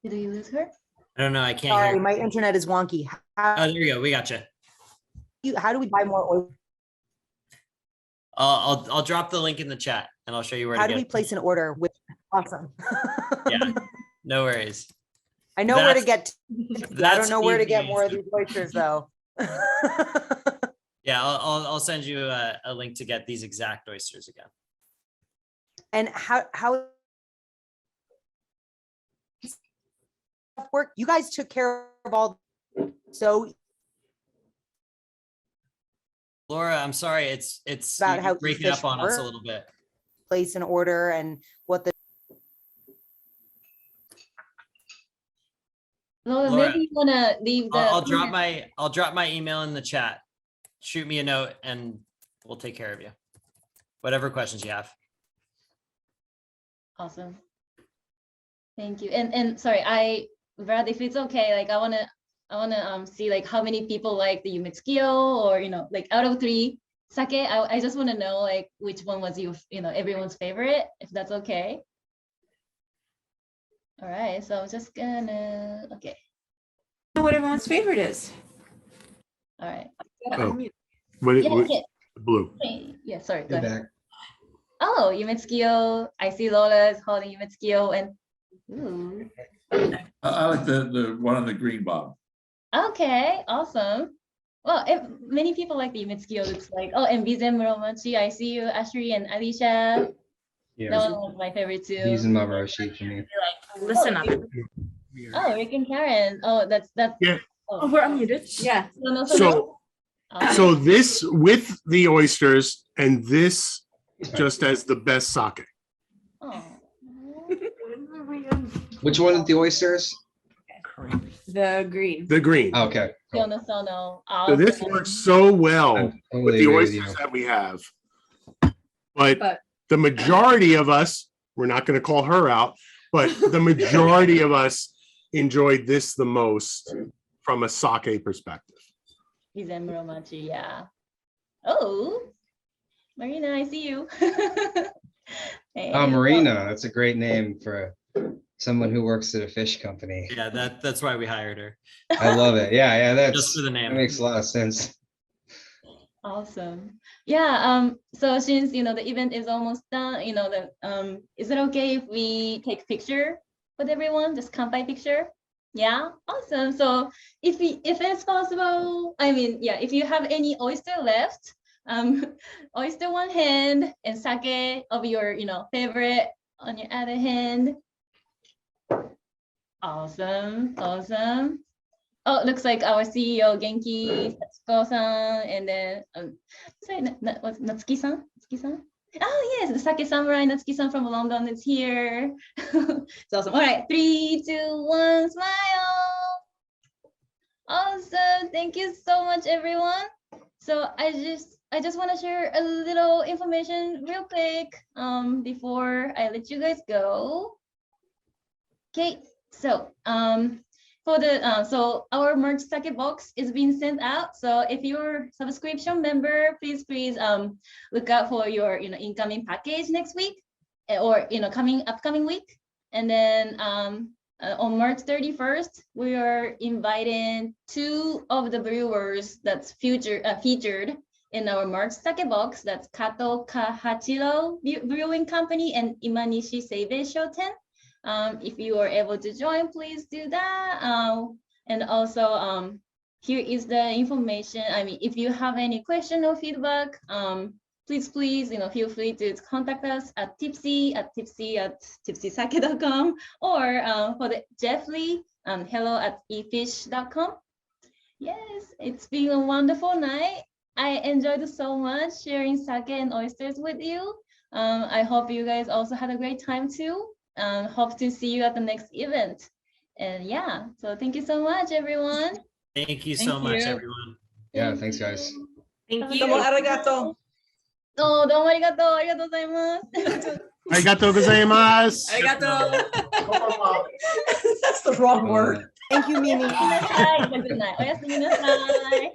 Did we lose her? I don't know. I can't Sorry, hear. my internet is wonky. Oh, How, there you go. We got you. how do we buy more oil? I'll drop the link in the chat and I'll show you where How to do get we it. place an order with? Awesome. Yeah, no worries. I know where to That's- get. I that's don't know where to get easy. more of these oysters though. Yeah, I'll send you a link to get these exact oysters again. And how work? You guys took care of all. So Laura, I'm sorry. It's About you're how breaking fish up on us a work? little bit. place an order and what the. Laura, Laura, maybe you wanna leave the. I'll drop my email in the chat. Shoot me a note and we'll take care of you. Whatever questions you have. Awesome. Thank you. And sorry, Brad, if it's okay, like I wanna see like how many people like the Yumetsukiyo, or like out of 3 sake, I just wanna know like which one was everyone's favorite, if that's okay. All right, so I'm just gonna Know what everyone's favorite is. all right. Oh, what it, Yeah, what- yeah, blue. yeah, sorry, go You're ahead. back. Oh, Yumetsukiyo. I see Lola is holding Yumetsukiyo, and ooh. I like the one on the green bottom. Okay, awesome. Well, many people like the Yumetsukiyo, looks like. Oh, and Bizen Muromachi, I see you, Ashri and Alicia. That Yeah, one was my favorite too. these and Mamaroshi for me. Listen up. Oh, Rick and Karen. Oh, that's Yeah. Oh, we're unmuted. Yeah. no. So, Awesome. so this with the oysters and this just as the best sake. Oh. Which one of the oysters? The green. The green. Okay. Cool. Sono. So this Awesome. works so well I with totally the agree with you. oysters that we have. But But- the majority of us, we're not going to call her out, but the majority of us enjoyed this the most from a sake perspective. Bizen Muromachi, yeah. Oh, Marina, I see you. Hey, Oh, Marina, that's a great name for someone who works at a fish company. Yeah, that's why we hired her. I love it. Yeah, Just for the name. that makes a lot of sense. Awesome. Yeah, so since the event is almost done, is it okay if we take picture with everyone? Just kanpai picture? Yeah, awesome. So if it's possible, I mean, yeah, if you have any oyster left, oyster one hand and sake of your favorite on your other hand. Awesome. Oh, it looks like our CEO Genki Satsuko-san, and then sorry, what's Natsuki-san? Natsuki-san? Oh yes, the Sake Samurai Natsuki-san from London is here. It's awesome. All right, 3, 2, 1, smile. Awesome. Thank you so much, everyone. So I just want to share a little information real quick before I let you guys go. Okay, so for the so our merch sake box is being sent out. So if you're a subscription member, please look out for your incoming package next week, or upcoming week. And then on March 31st, we are inviting 2 of the brewers that's featured in our merch sake box. That's Kato Kahachiro Brewing Company and Imanishi Seibe Shoten. If you are able to join, please do that. And also, here is the information. I mean, if you have any question or feedback, please, feel free to contact us at tipsy@tipsysake.com, or for the Jeff Lee, hello@efish.com. Yes, it's been a wonderful night. I enjoyed so much sharing sake and oysters with you. I hope you guys also had a great time too. Hope to see you at the next event. And yeah, so thank you so much, everyone. Thank you so much, everyone. Yeah, thanks, guys. Thank you. Arigato. どうもありがとう。ありがとうございます。ありがとうございます。Arigato. That's the Wrong word. Thank you, Mimi. Good night. Good night.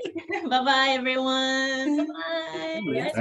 Bye bye, everyone. Bye. Nice.